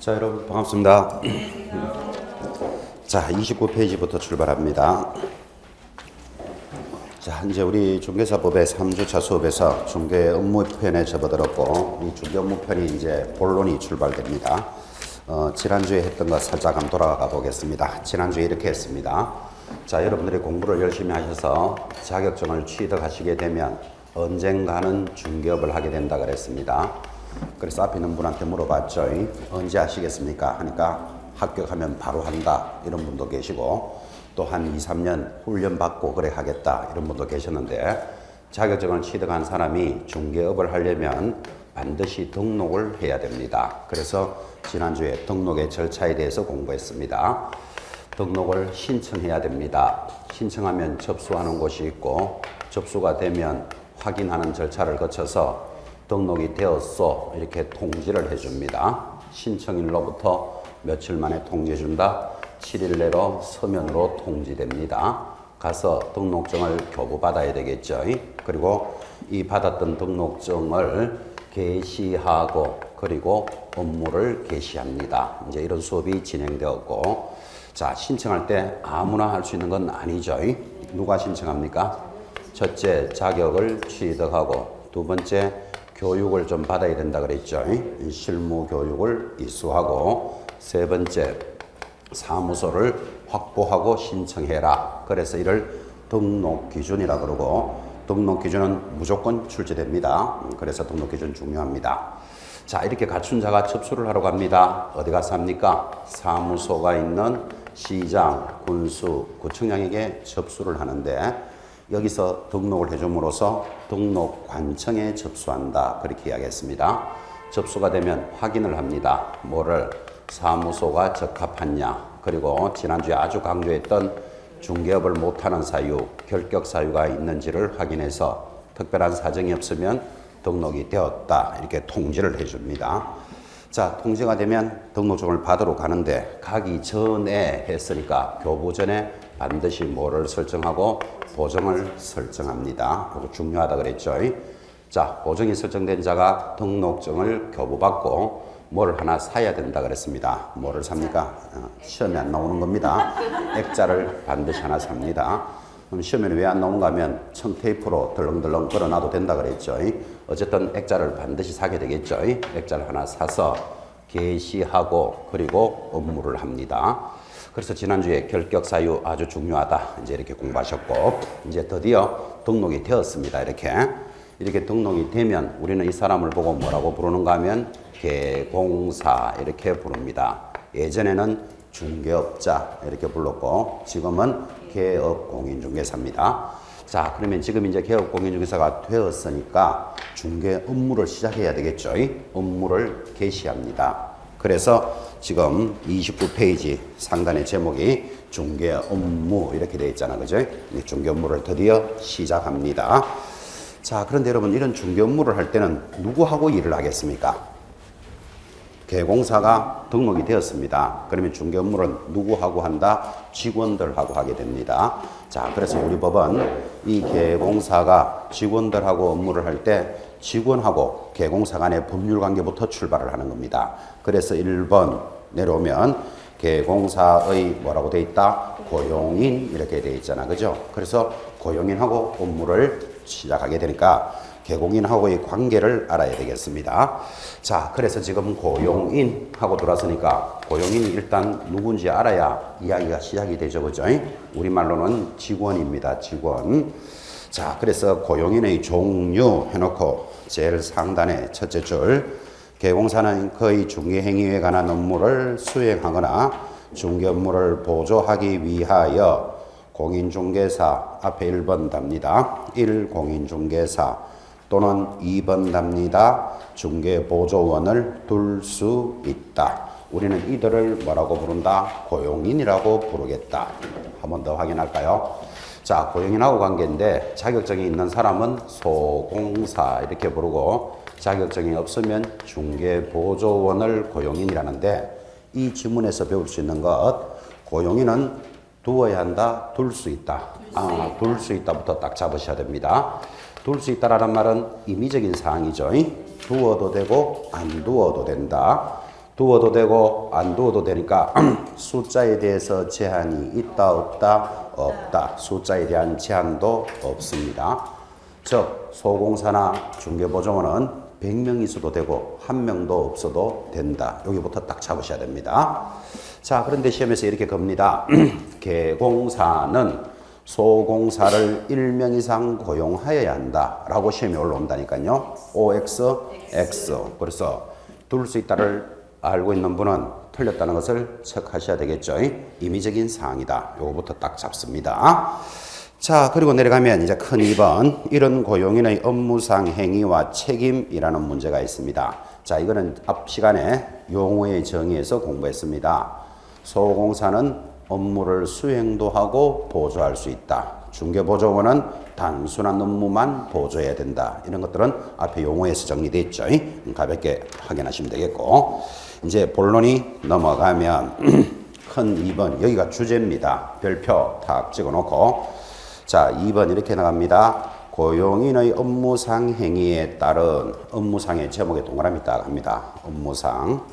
자, 여러분 반갑습니다. 자, 29페이지부터 출발합니다. 자, 이제 우리 중개사법의 3주차 수업에서 중개 업무편에 접어들었고, 이 중개 업무편이 이제 본론이 출발됩니다. 지난주에 했던 거 살짝 한번 돌아가 보겠습니다. 지난주에 이렇게 했습니다. 자, 여러분들이 공부를 열심히 하셔서 자격증을 취득하시게 되면 언젠가는 중개업을 하게 된다 그랬습니다. 그래서 앞에 있는 분한테 물어봤죠. 언제 하시겠습니까? 하니까 합격하면 바로 한다 이런 분도 계시고, 또 한 2, 3년 훈련 받고 그래 하겠다 이런 분도 계셨는데, 자격증을 취득한 사람이 중개업을 하려면 반드시 등록을 해야 됩니다. 그래서 지난주에 등록의 절차에 대해서 공부했습니다. 등록을 신청해야 됩니다. 신청하면 접수하는 곳이 있고, 접수가 되면 확인하는 절차를 거쳐서 등록이 되었소 이렇게 통지를 해줍니다. 신청일로부터 며칠 만에 통지해준다. 7일 내로 서면으로 통지됩니다. 가서 등록증을 교부받아야 되겠죠. 그리고 이 받았던 등록증을 게시하고 그리고 업무를 개시합니다. 이제 이런 수업이 진행되었고, 자, 신청할 때 아무나 할 수 있는 건 아니죠. 누가 신청합니까? 첫째, 자격을 취득하고, 두 번째, 교육을 좀 받아야 된다 그랬죠. 실무 교육을 이수하고, 세 번째, 사무소를 확보하고 신청해라. 그래서 이를 등록 기준이라 그러고, 등록 기준은 무조건 출제됩니다. 그래서 등록 기준 중요합니다. 자, 이렇게 갖춘 자가 접수를 하러 갑니다. 어디 가서 합니까? 사무소가 있는 시장, 군수, 구청장에게 접수를 하는데, 여기서 등록을 해줌으로써 등록관청에 접수한다 그렇게 이야기했습니다. 접수가 되면 확인을 합니다. 뭐를? 사무소가 적합하냐, 그리고 지난주에 아주 강조했던 중개업을 못하는 사유, 결격 사유가 있는지를 확인해서 특별한 사정이 없으면 등록이 되었다 이렇게 통지를 해줍니다. 자, 통지가 되면 등록증을 받으러 가는데, 가기 전에 했으니까 교부 전에 반드시 뭐를 설정하고 보정을 설정합니다. 이거 중요하다 그랬죠. 자, 보정이 설정된 자가 등록증을 교부받고 뭘 하나 사야 된다 그랬습니다. 뭐를 삽니까? 시험에 안 나오는 겁니다. 액자를 반드시 하나 삽니다. 그럼 시험에는 왜 안 나오는가 하면 청테이프로 덜렁덜렁 걸어놔도 된다 그랬죠. 어쨌든 액자를 반드시 사게 되겠죠. 액자를 하나 사서 게시하고 그리고 업무를 합니다. 그래서 지난주에 결격 사유 아주 중요하다 이제 이렇게 공부하셨고, 이제 드디어 등록이 되었습니다. 이렇게 등록이 되면 우리는 이 사람을 보고 뭐라고 부르는가 하면 개공사 이렇게 부릅니다. 예전에는 중개업자 이렇게 불렀고, 지금은 개업공인중개사입니다. 자, 그러면 지금 이제 개업공인중개사가 되었으니까 중개 업무를 시작해야 되겠죠. 업무를 개시합니다. 그래서 지금 29페이지 상단의 제목이 중개 업무 이렇게 되어 있잖아, 그죠? 중개 업무를 드디어 시작합니다. 자, 그런데 여러분, 이런 중개 업무를 할 때는 누구하고 일을 하겠습니까? 개공사가 등록이 되었습니다. 그러면 중개 업무는 누구하고 한다? 직원들하고 하게 됩니다. 자, 그래서 우리 법은 이 개공사가 직원들하고 업무를 할 때 직원하고 개공사 간의 법률 관계부터 출발을 하는 겁니다. 그래서 1번 내려오면 개공사의 뭐라고 돼 있다? 고용인 이렇게 돼 있잖아, 그죠? 그래서 고용인하고 업무를 시작하게 되니까 개공인하고의 관계를 알아야 되겠습니다. 자, 그래서 지금 고용인하고 들어왔으니까 고용인이 일단 누군지 알아야 이야기가 시작이 되죠, 그죠? 우리말로는 직원입니다, 직원. 자, 그래서 고용인의 종류 해놓고 제일 상단에 첫째 줄, 개공사는 거의 중개행위에 관한 업무를 수행하거나 중개 업무를 보조하기 위하여 공인중개사 앞에 1번 답니다. 1 공인중개사 또는 2번 답니다. 중개보조원을 둘 수 있다. 우리는 이들을 뭐라고 부른다? 고용인이라고 부르겠다. 한 번 더 확인할까요? 자, 고용인하고 관계인데 자격증이 있는 사람은 소공사 이렇게 부르고, 자격증이 없으면 중개보조원을 고용인이라는데, 이 지문에서 배울 수 있는 것, 고용인은 두어야 한다, 둘 수 있다. 둘 수 있다부터 딱 잡으셔야 됩니다. 둘 수 있다라는 말은 임의적인 사항이죠. 두어도 되고 안 두어도 된다. 두어도 되고 안 두어도 되니까 숫자에 대해서 제한이 있다 없다? 없다. 숫자에 대한 제한도 없습니다. 즉 소공사나 중개보조원은 100명 있어도 되고 1명도 없어도 된다. 여기부터 딱 잡으셔야 됩니다. 자, 그런데 시험에서 이렇게 겁니다. 개공사는 소공사를 1명 이상 고용하여야 한다 라고 시험에 올라온다니까요. OX, X. 그래서 둘 수 있다를 알고 있는 분은 틀렸다는 것을 체크하셔야 되겠죠. 임의적인 사항이다. 요거부터 딱 잡습니다. 자, 그리고 내려가면 이제 큰 2번. 이런 고용인의 업무상 행위와 책임이라는 문제가 있습니다. 자, 이거는 앞 시간에 용어의 정의에서 공부했습니다. 소공사는 업무를 수행도 하고 보조할 수 있다. 중개보조원은 단순한 업무만 보조해야 된다. 이런 것들은 앞에 용어에서 정리되어 있죠. 가볍게 확인하시면 되겠고, 이제 본론이 넘어가면 큰 2번, 여기가 주제입니다. 별표 탁 찍어놓고, 자, 2번 이렇게 나갑니다. 고용인의 업무상 행위에 따른 업무상의 제목에 동그라미 딱 합니다. 업무상.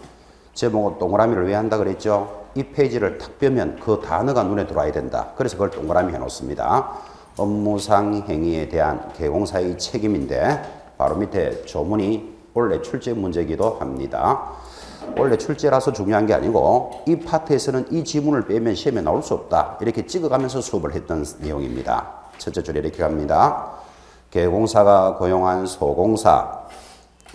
제목은 동그라미를 왜 한다 그랬죠? 이 페이지를 탁 펴면 그 단어가 눈에 들어와야 된다. 그래서 그걸 동그라미 해놓습니다. 업무상 행위에 대한 개공사의 책임인데 바로 밑에 조문이 원래 출제 문제이기도 합니다. 원래 출제라서 중요한 게 아니고 이 파트에서는 이 지문을 빼면 시험에 나올 수 없다. 이렇게 찍어가면서 수업을 했던 내용입니다. 첫째 줄에 이렇게 갑니다. 개공사가 고용한 소공사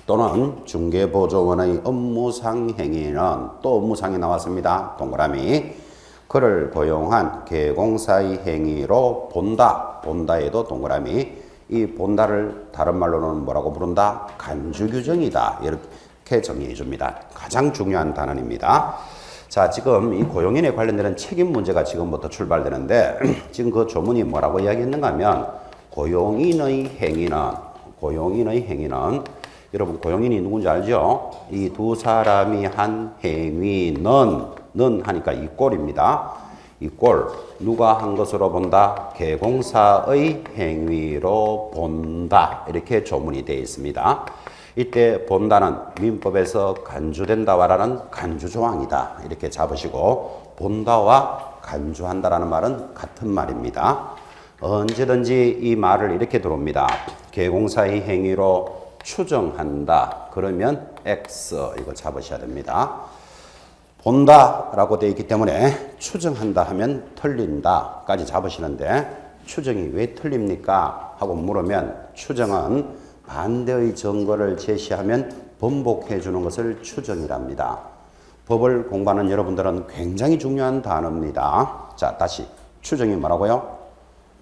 또는 중개보조원의 업무상 행위는 또 업무상이 나왔습니다. 동그라미. 그를 고용한 개공사의 행위로 본다. 본다에도 동그라미. 이 본다를 다른 말로는 뭐라고 부른다? 간주규정이다. 이렇게 정리해 줍니다. 가장 중요한 단원입니다. 자, 지금 이 고용인에 관련되는 책임 문제가 지금부터 출발되는데 지금 그 조문이 뭐라고 이야기했는가 하면 고용인의 행위는 여러분 고용인이 누군지 알죠? 이 두 사람이 한 행위는 하니까 이 꼴입니다. 이 꼴 누가 한 것으로 본다? 개공사의 행위로 본다. 이렇게 조문이 되어 있습니다. 이때 본다는 민법에서 간주된다와라는 간주조항이다. 이렇게 잡으시고 본다와 간주한다라는 말은 같은 말입니다. 언제든지 이 말을 이렇게 들어옵니다. 개공사의 행위로 추정한다. 그러면 X 이거 잡으셔야 됩니다. 본다라고 되어 있기 때문에 추정한다 하면 틀린다까지 잡으시는데 추정이 왜 틀립니까? 하고 물으면 추정은 반대의 증거를 제시하면 번복해 주는 것을 추정이랍니다. 법을 공부하는 여러분들은 굉장히 중요한 단어입니다. 자, 다시 추정이 뭐라고요?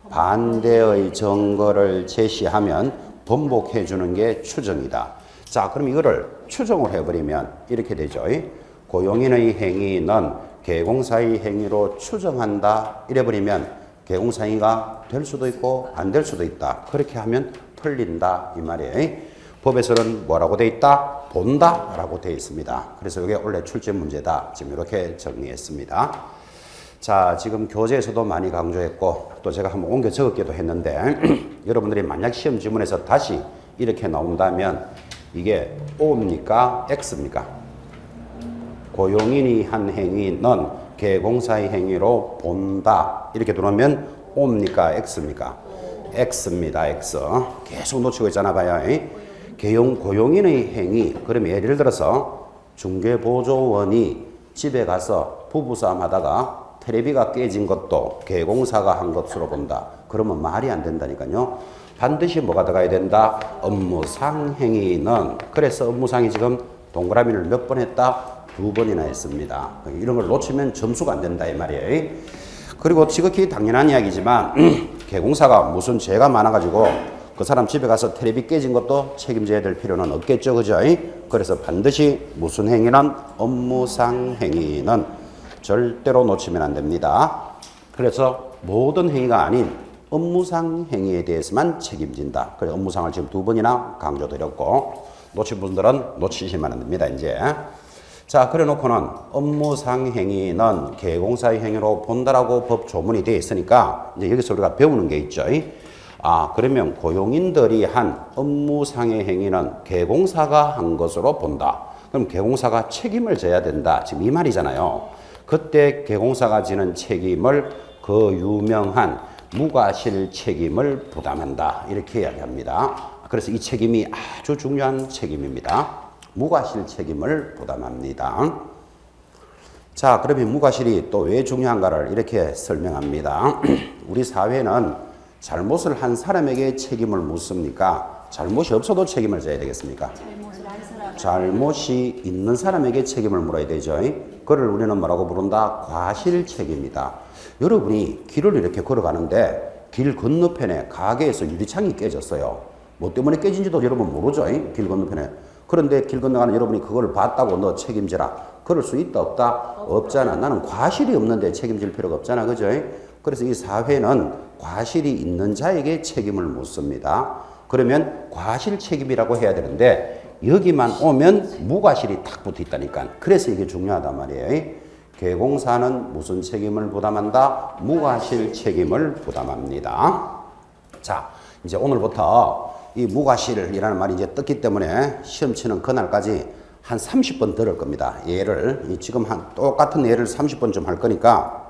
반대의 증거를 제시하면 번복해 주는 게 추정이다. 자, 그럼 이거를 추정을 해버리면 이렇게 되죠. 고용인의 행위는 개공사의 행위로 추정한다. 이래버리면 개공사 행위가 될 수도 있고 안 될 수도 있다. 그렇게 하면 틀린다. 이 말이에요. 법에서는 뭐라고 돼 있다? 본다. 라고 돼 있습니다. 그래서 이게 원래 출제 문제다. 지금 이렇게 정리했습니다. 자, 지금 교재에서도 많이 강조했고 또 제가 한번 옮겨 적었기도 했는데 여러분들이 만약 시험 지문에서 다시 이렇게 나온다면 이게 O입니까? X입니까? 고용인이 한 행위는 개공사의 행위로 본다. 이렇게 들어오면 O입니까? X입니까? X입니다. X. 계속 놓치고 있잖아 봐요. 고용인의 행위. 그러면 예를 들어서 중개보조원이 집에 가서 부부싸움 하다가 텔레비가 깨진 것도 개공사가 한 것으로 본다. 그러면 말이 안 된다니까요. 반드시 뭐가 들어가야 된다? 업무상 행위는. 그래서 업무상이 지금 동그라미를 몇 번 했다? 2번이나 했습니다. 이런 걸 놓치면 점수가 안 된다 이 말이에요. 그리고 지극히 당연한 이야기지만 개공사가 무슨 죄가 많아가지고 그 사람 집에 가서 텔레비 깨진 것도 책임져야 될 필요는 없겠죠. 그죠? 그래서 반드시 무슨 행위는 업무상 행위는 절대로 놓치면 안 됩니다. 그래서 모든 행위가 아닌 업무상 행위에 대해서만 책임진다. 그래서 업무상을 지금 2번이나 강조드렸고 놓친 분들은 놓치시면 안 됩니다. 이제 자, 그래 놓고는 업무상 행위는 개공사의 행위로 본다라고 법 조문이 되어 있으니까 이제 여기서 우리가 배우는 게 있죠. 아, 그러면 고용인들이 한 업무상의 행위는 개공사가 한 것으로 본다. 그럼 개공사가 책임을 져야 된다. 지금 이 말이잖아요. 그때 개공사가 지는 책임을 그 유명한 무과실 책임을 부담한다. 이렇게 이야기합니다. 그래서 이 책임이 아주 중요한 책임입니다. 무과실 책임을 부담합니다. 자, 그러면 무과실이 또 왜 중요한가를 이렇게 설명합니다. 우리 사회는 잘못을 한 사람에게 책임을 묻습니까? 잘못이 없어도 책임을 져야 되겠습니까? 잘못이 있는 사람에게 책임을 물어야 되죠. 그걸 우리는 뭐라고 부른다? 과실 책임이다. 여러분이 길을 이렇게 걸어가는데 길 건너편에 가게에서 유리창이 깨졌어요. 뭐 때문에 깨진지도 여러분 모르죠. 길 건너편에. 그런데 길 건너가는 여러분이 그걸 봤다고 너 책임져라. 그럴 수 있다 없다? 없잖아. 나는 과실이 없는데 책임질 필요가 없잖아. 그죠? 그래서 이 사회는 과실이 있는 자에게 책임을 묻습니다. 그러면 과실 책임이라고 해야 되는데 여기만 오면 무과실이 탁 붙어 있다니까. 그래서 이게 중요하단 말이에요. 개공사는 무슨 책임을 부담한다? 무과실 책임을 부담합니다. 자, 이제 오늘부터 이 무과실이라는 말이 이제 떴기 때문에 시험 치는 그날까지 한 30번 들을 겁니다. 예를 지금 한 똑같은 예를 30번 좀 할 거니까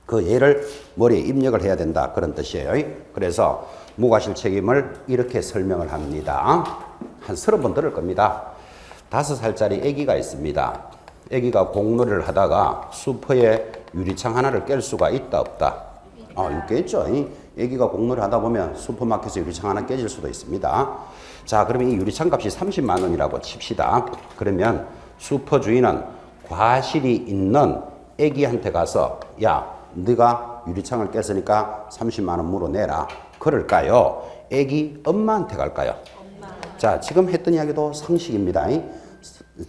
그 예를 머리에 입력을 해야 된다. 그런 뜻이에요. 그래서 무과실 책임을 이렇게 설명을 합니다. 한 30번 들을 겁니다. 5살짜리 아기가 있습니다. 아기가 공놀이를 하다가 슈퍼에 유리창 하나를 깰 수가 있다 없다? 있겠죠. 아기가 공놀이 하다 보면 슈퍼마켓에 유리창 하나 깨질 수도 있습니다. 자, 그러면 이 유리창 값이 30만 원이라고 칩시다. 그러면 슈퍼 주인은 과실이 있는 아기한테 가서 야, 네가 유리창을 깼으니까 30만 원 물어내라. 그럴까요? 아기 엄마한테 갈까요? 자, 지금 했던 이야기도 상식입니다.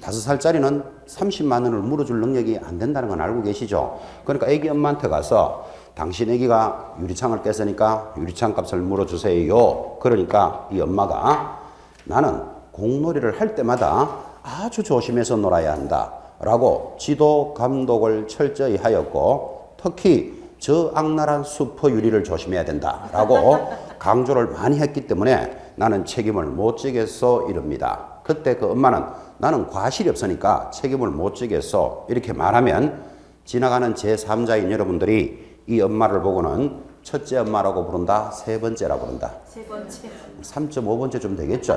5살짜리는 30만 원을 물어줄 능력이 안 된다는 건 알고 계시죠? 그러니까 아기 엄마한테 가서 당신 아기가 유리창을 깼으니까 유리창 값을 물어주세요. 그러니까 이 엄마가 나는 공놀이를 할 때마다 아주 조심해서 놀아야 한다. 라고 지도 감독을 철저히 하였고 특히 저 악랄한 슈퍼 유리를 조심해야 된다. 라고 강조를 많이 했기 때문에 나는 책임을 못 지겠어 이럽니다. 그때 그 엄마는 나는 과실이 없으니까 책임을 못 지겠어 이렇게 말하면 지나가는 제3자인 여러분들이 이 엄마를 보고는 첫째 엄마라고 부른다, 세 번째라고 부른다. 세 번째. 3.5번째 좀 되겠죠.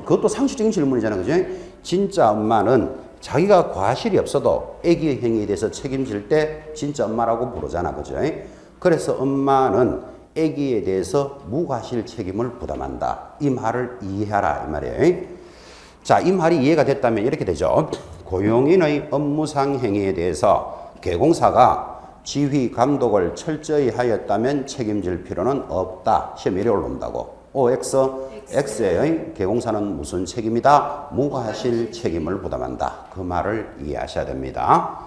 그것도 상식적인 질문이잖아요. 그죠? 진짜 엄마는 자기가 과실이 없어도 아기의 행위에 대해서 책임질 때 진짜 엄마라고 부르잖아. 그죠? 그래서 엄마는 아기에 대해서 무과실 책임을 부담한다. 이 말을 이해하라. 이 말이에요. 자, 이 말이 이해가 됐다면 이렇게 되죠. 고용인의 업무상 행위에 대해서 개공사가 지휘 감독을 철저히 하였다면 책임질 필요는 없다. 시험에 이래 올라온다고. OX, X의 개공사는 무슨 책임이다? 무과실 책임을 부담한다. 그 말을 이해하셔야 됩니다.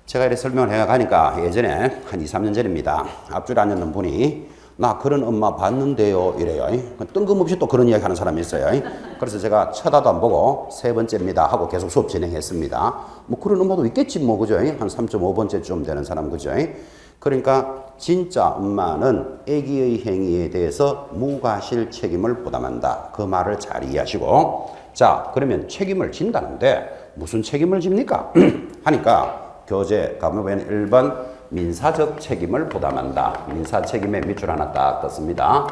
제가 이렇게 설명을 해가니까 예전에 한 2, 3년 전입니다. 앞줄에 앉았는 분이 나 그런 엄마 봤는데요 이래요. 뜬금없이 또 그런 이야기 하는 사람이 있어요. 그래서 제가 쳐다도 안 보고 세 번째입니다 하고 계속 수업 진행했습니다. 뭐 그런 엄마도 있겠지 뭐 그죠? 한 3.5번째쯤 되는 사람 그죠? 그러니까 진짜 엄마는 아기의 행위에 대해서 무과실 책임을 부담한다. 그 말을 잘 이해하시고 자, 그러면 책임을 진다는데 무슨 책임을 집니까? 하니까 교재 과목에는 1번 민사적 책임을 부담한다. 민사 책임에 밑줄 하나 딱 떴습니다.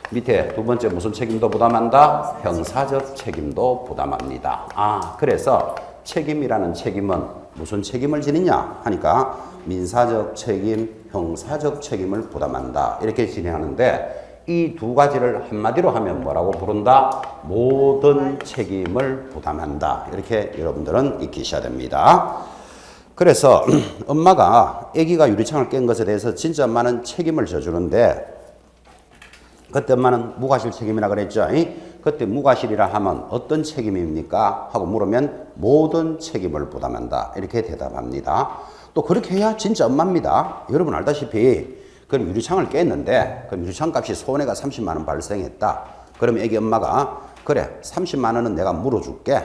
밑에 두 번째 무슨 책임도 부담한다? 형사적 책임도 부담합니다. 그래서 책임이라는 책임은 무슨 책임을 지느냐 하니까 민사적 책임, 형사적 책임을 부담한다. 이렇게 진행하는데 이 두 가지를 한마디로 하면 뭐라고 부른다? 모든 책임을 부담한다. 이렇게 여러분들은 익히셔야 됩니다. 그래서 엄마가 아기가 유리창을 깬 것에 대해서 진짜 엄마는 책임을 져주는데 그때 엄마는 무과실 책임이라 그랬죠. 그때 무과실이라 하면 어떤 책임입니까? 하고 물으면 모든 책임을 부담한다. 이렇게 대답합니다. 또 그렇게 해야 진짜 엄마입니다. 여러분 알다시피 그럼 유리창을 깼는데 그럼 유리창 값이 손해가 30만 원 발생했다. 그럼 아기 엄마가 그래 30만 원은 내가 물어줄게.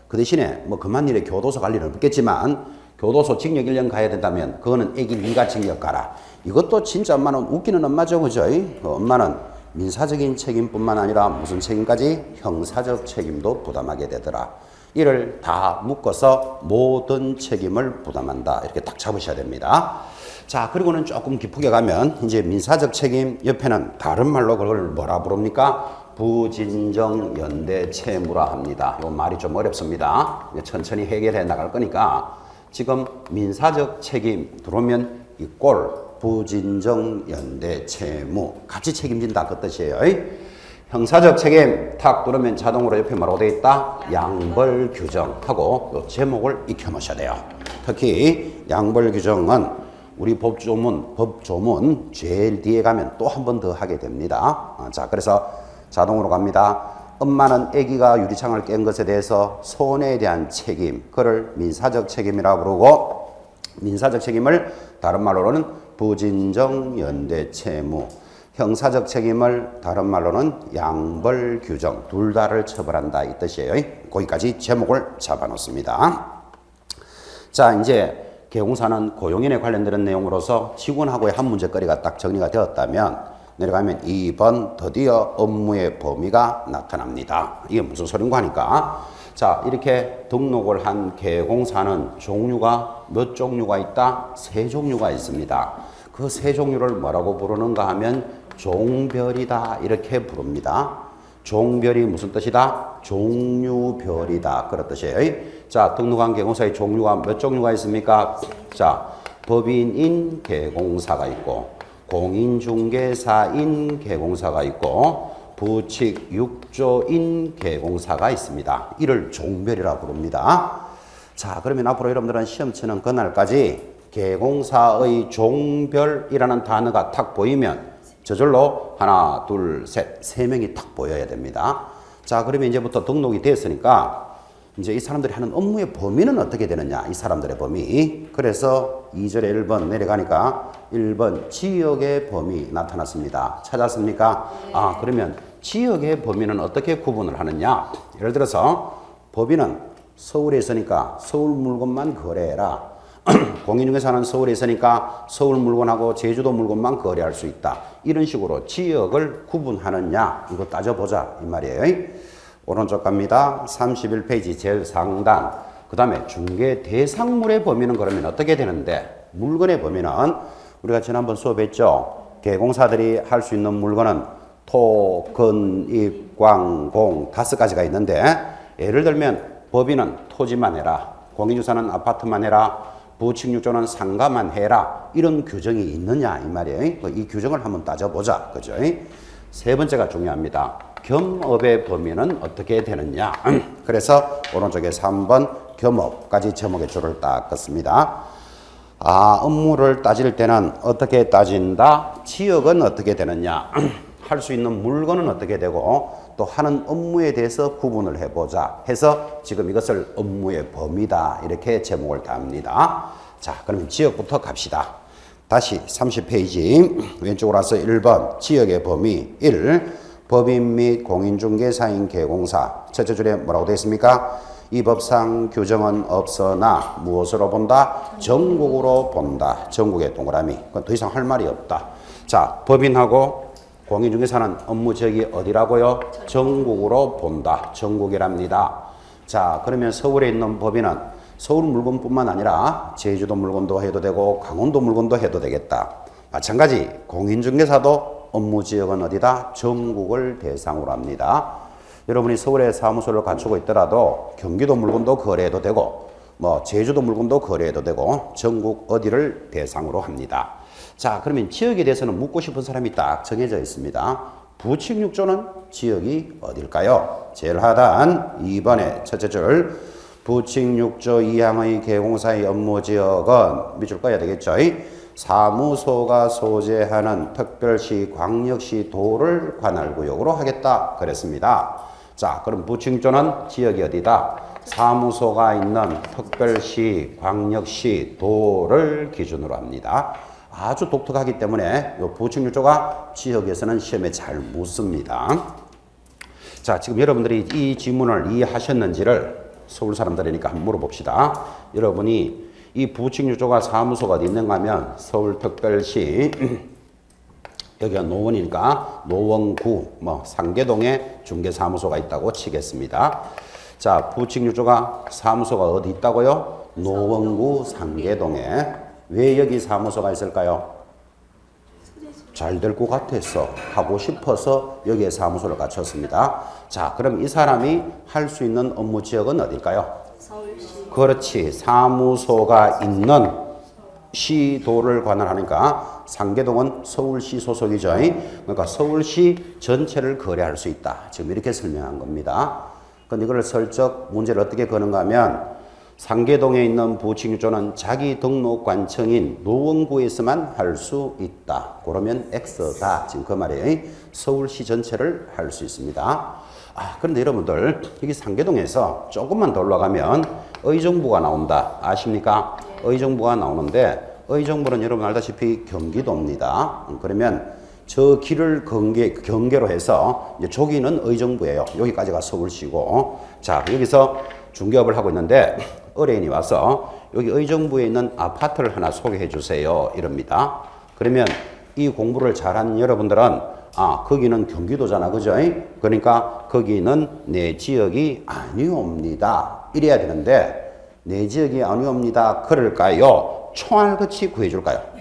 그 대신에 뭐 그만 일에 교도소 갈 일은 없겠지만 교도소 징역 1년 가야 된다면 그거는 애기 네가 징역 가라. 이것도 진짜 엄마는 웃기는 엄마죠. 그죠? 엄마는 민사적인 책임뿐만 아니라 무슨 책임까지? 형사적 책임도 부담하게 되더라. 이를 다 묶어서 모든 책임을 부담한다. 이렇게 딱 잡으셔야 됩니다. 자, 그리고는 조금 깊게 가면 이제 민사적 책임 옆에는 다른 말로 그걸 뭐라 부릅니까? 부진정 연대 채무라 합니다. 이 말이 좀 어렵습니다. 천천히 해결해 나갈 거니까 지금 민사적 책임 들어오면 이 꼴 부진정 연대 채무 같이 책임진다 그 뜻이에요. 형사적 책임 탁 누르면 자동으로 옆에 뭐라고 되어 있다? 양벌 규정하고 이 제목을 익혀 놓으셔야 돼요. 특히 양벌 규정은 우리 법조문 제일 뒤에 가면 또 한 번 더 하게 됩니다. 자, 그래서 자동으로 갑니다. 엄마는 아기가 유리창을 깬 것에 대해서 손해에 대한 책임, 그를 민사적 책임이라고 부르고, 민사적 책임을 다른 말로는 부진정 연대 채무, 형사적 책임을 다른 말로는 양벌 규정, 둘 다를 처벌한다 이 뜻이에요. 거기까지 제목을 잡아 놓습니다. 자, 이제 개공사는 고용인에 관련된 내용으로서 직원하고의 한 문제거리가 딱 정리가 되었다면 내려가면 2번 드디어 업무의 범위가 나타납니다. 이게 무슨 소린가 하니까 자, 이렇게 등록을 한 개공사는 종류가 몇 종류가 있다? 3종류가 있습니다. 그 3종류를 뭐라고 부르는가 하면 종별이다 이렇게 부릅니다. 종별이 무슨 뜻이다? 종류별이다 그런 뜻이에요. 자, 등록한 개공사의 종류가 몇 종류가 있습니까? 자, 법인인 개공사가 있고 공인중개사인 개공사가 있고 부칙 6조인 개공사가 있습니다. 이를 종별이라고 부릅니다. 자, 그러면 앞으로 여러분들은 시험 치는 그날까지 개공사의 종별이라는 단어가 탁 보이면 저절로 하나, 둘, 셋, 3명이 탁 보여야 됩니다. 자, 그러면 이제부터 등록이 됐으니까 이제 이 사람들이 하는 업무의 범위는 어떻게 되느냐, 이 사람들의 범위. 그래서 2절에 1번 내려가니까 1번 지역의 범위 나타났습니다. 찾았습니까? 아, 그러면 지역의 범위는 어떻게 구분을 하느냐? 예를 들어서 법인은 서울에 있으니까 서울 물건만 거래해라. 공인중개사는 서울에 있으니까 서울 물건하고 제주도 물건만 거래할 수 있다. 이런 식으로 지역을 구분하느냐 이거 따져보자 이 말이에요. 오른쪽 갑니다. 31페이지 제일 상단. 그 다음에 중개 대상물의 범위는 그러면 어떻게 되는데, 물건의 범위는 우리가 지난번 수업했죠. 개공사들이 할 수 있는 물건은 토, 근, 입, 광, 공 5가지가 있는데, 예를 들면 법인은 토지만 해라, 공인중개사는 아파트만 해라, 부칙6조는 상가만 해라, 이런 규정이 있느냐 이 말이에요. 이 규정을 한번 따져보자, 그죠? 세 번째가 중요합니다. 겸업의 범위는 어떻게 되느냐. 그래서 오른쪽에 3번 겸업까지 제목에 줄을 딱 긋습니다. 아, 업무를 따질 때는 어떻게 따진다? 지역은 어떻게 되느냐? 할 수 있는 물건은 어떻게 되고 또 하는 업무에 대해서 구분을 해보자 해서 지금 이것을 업무의 범위다 이렇게 제목을 답니다. 자, 그러면 지역부터 갑시다. 다시 30페이지 왼쪽으로 와서 1번 지역의 범위 1. 법인 및 공인중개사인 개공사. 첫째 줄에 뭐라고 되어 있습니까? 이 법상 규정은 없으나 무엇으로 본다? 전국으로 본다. 전국의 동그라미. 그건 더 이상 할 말이 없다. 자, 법인하고 공인중개사는 업무 지역이 어디라고요? 전국으로 본다. 전국이랍니다. 자, 그러면 서울에 있는 법인은 서울 물건뿐만 아니라 제주도 물건도 해도 되고 강원도 물건도 해도 되겠다. 마찬가지 공인중개사도 업무 지역은 어디다? 전국을 대상으로 합니다. 여러분이 서울에 사무소를 갖추고 있더라도 경기도 물건도 거래해도 되고 뭐 제주도 물건도 거래해도 되고 전국 어디를 대상으로 합니다. 자, 그러면 지역에 대해서는 묻고 싶은 사람이 딱 정해져 있습니다. 부칙 6조는 지역이 어딜까요? 제일 하단 2번의 첫째 줄 부칙 6조 2항의 개공사의 업무 지역은 밑줄 꺼야 되겠죠. 사무소가 소재하는 특별시, 광역시, 도를 관할구역으로 하겠다 그랬습니다. 자, 그럼 부칙 6조는 지역이 어디다? 사무소가 있는 특별시, 광역시, 도를 기준으로 합니다. 아주 독특하기 때문에 이 부칙 6조가 지역에서는 시험에 잘 묻습니다. 자, 지금 여러분들이 이 지문을 이해하셨는지를 서울 사람들이니까 한번 물어봅시다. 여러분이 이 부칙 6조가 사무소가 어디 있는가 하면 서울특별시 여기가 노원이니까 노원구 뭐 상계동에 중개사무소가 있다고 치겠습니다. 자, 부칙유조가 사무소가 어디 있다고요? 노원구 상계동에. 왜 여기 사무소가 있을까요? 잘 될 것 같아서 하고 싶어서 여기에 사무소를 갖췄습니다. 자, 그럼 이 사람이 할 수 있는 업무 지역은 어딜까요? 서울시. 그렇지. 사무소가 있는 시도를 관할하니까 상계동은 서울시 소속이죠. 그러니까 서울시 전체를 거래할 수 있다. 지금 이렇게 설명한 겁니다. 근데 이걸 슬쩍 문제를 어떻게 거는가 하면 상계동에 있는 부칙유조는 자기 등록관청인 노원구에서만 할 수 있다. 그러면 X다. 지금 그 말이에요. 서울시 전체를 할 수 있습니다. 그런데 여러분들 여기 상계동에서 조금만 더 올라가면 의정부가 나온다. 아십니까? 의정부가 나오는데 의정부는 여러분 알다시피 경기도입니다. 그러면 저 길을 경계로 해서 이제 저기는 의정부예요. 여기까지가 서울시고. 자, 여기서 중개업을 하고 있는데 의뢰인이 와서 여기 의정부에 있는 아파트를 하나 소개해 주세요. 이럽니다. 그러면 이 공부를 잘한 여러분들은 거기는 경기도잖아. 그죠? 그러니까 거기는 내 지역이 아니옵니다. 이래야 되는데 내 지역이 아니옵니다. 그럴까요? 총알같이 구해줄까요?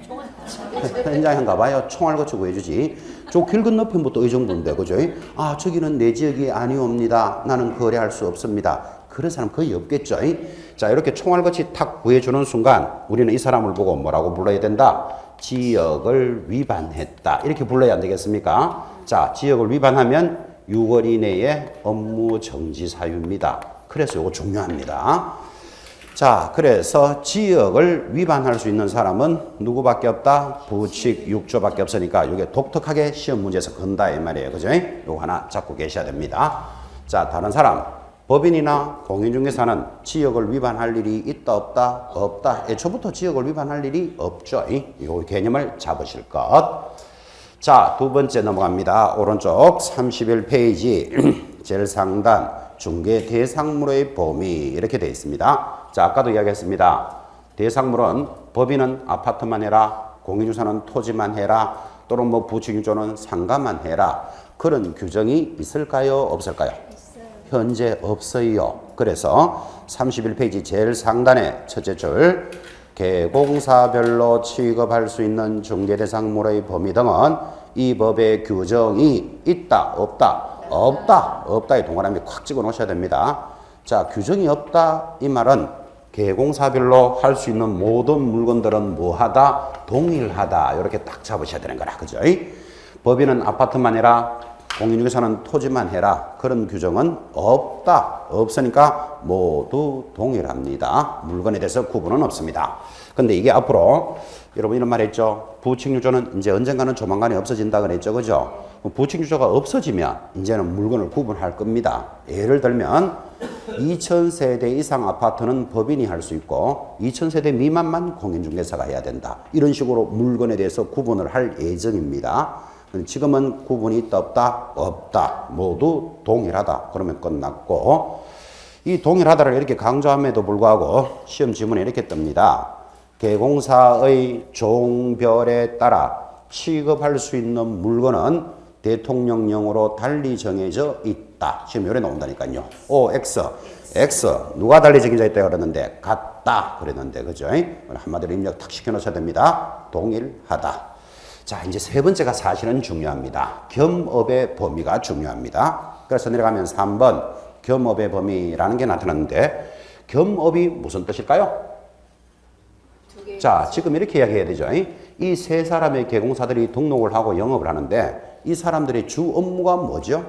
현장인가 봐요. 총알같이 구해주지. 저 길 건너편부터 의정부인데, 그죠? 저기는 내 지역이 아니옵니다. 나는 거래할 수 없습니다. 그런 사람 거의 없겠죠. 자, 이렇게 총알같이 탁 구해주는 순간 우리는 이 사람을 보고 뭐라고 불러야 된다? 지역을 위반했다. 이렇게 불러야 안 되겠습니까? 자, 지역을 위반하면 6월 이내에 업무 정지 사유입니다. 그래서 이거 중요합니다. 자, 그래서 지역을 위반할 수 있는 사람은 누구밖에 없다? 부칙 6조밖에 없으니까 이게 독특하게 시험 문제에서 건다 이 말이에요. 그죠? 이거 하나 잡고 계셔야 됩니다. 자, 다른 사람. 법인이나 공인중개사는 지역을 위반할 일이 있다 없다? 없다. 애초부터 지역을 위반할 일이 없죠. 이 개념을 잡으실 것. 자, 두 번째 넘어갑니다. 오른쪽 31페이지 제일 상단 중개 대상물의 범위 이렇게 되어 있습니다. 자, 아까도 이야기했습니다. 대상물은 법인은 아파트만 해라, 공인중개사는 토지만 해라, 또는 뭐 부칙유조는 상가만 해라. 그런 규정이 있을까요? 없을까요? 현재 없어요. 그래서 31페이지 제일 상단에 첫째 줄 개공사별로 취급할 수 있는 중개대상물의 범위 등은 이 법의 규정이 있다 없다? 없다. 없다에 동그라미 콱 찍어 놓으셔야 됩니다. 자, 규정이 없다 이 말은 개공사별로 할 수 있는 모든 물건들은 뭐하다? 동일하다. 이렇게 딱 잡으셔야 되는 거라. 그죠? 법인은 아파트만 해라, 공인중개사는 토지만 해라. 그런 규정은 없다. 없으니까 모두 동일합니다. 물건에 대해서 구분은 없습니다. 근데 이게 앞으로 여러분 이런 말 했죠. 부칙유조는 이제 언젠가는 조만간에 없어진다 그랬죠. 그죠? 부칙유조가 없어지면 이제는 물건을 구분할 겁니다. 예를 들면 2000세대 이상 아파트는 법인이 할 수 있고 2000세대 미만만 공인중개사가 해야 된다. 이런 식으로 물건에 대해서 구분을 할 예정입니다. 지금은 구분이 있다 없다? 없다. 모두 동일하다. 그러면 끝났고 이 동일하다를 이렇게 강조함에도 불구하고 시험 지문에 이렇게 뜹니다. 개공사의 종별에 따라 취급할 수 있는 물건은 대통령령으로 달리 정해져 있다. 지금 요래 나온다니까요. O, X. X. 누가 달리 정해져 있다고 그러는데 같다. 그랬는데 그죠? 한마디로 입력 탁 시켜놓으셔야 됩니다. 동일하다. 자, 이제 세 번째가 사실은 중요합니다. 겸업의 범위가 중요합니다. 그래서 내려가면 3번 겸업의 범위라는 게 나타났는데 겸업이 무슨 뜻일까요? 자, 지금 이렇게 이야기해야 되죠. 이 세 사람의 개공사들이 등록을 하고 영업을 하는데 이 사람들의 주 업무가 뭐죠?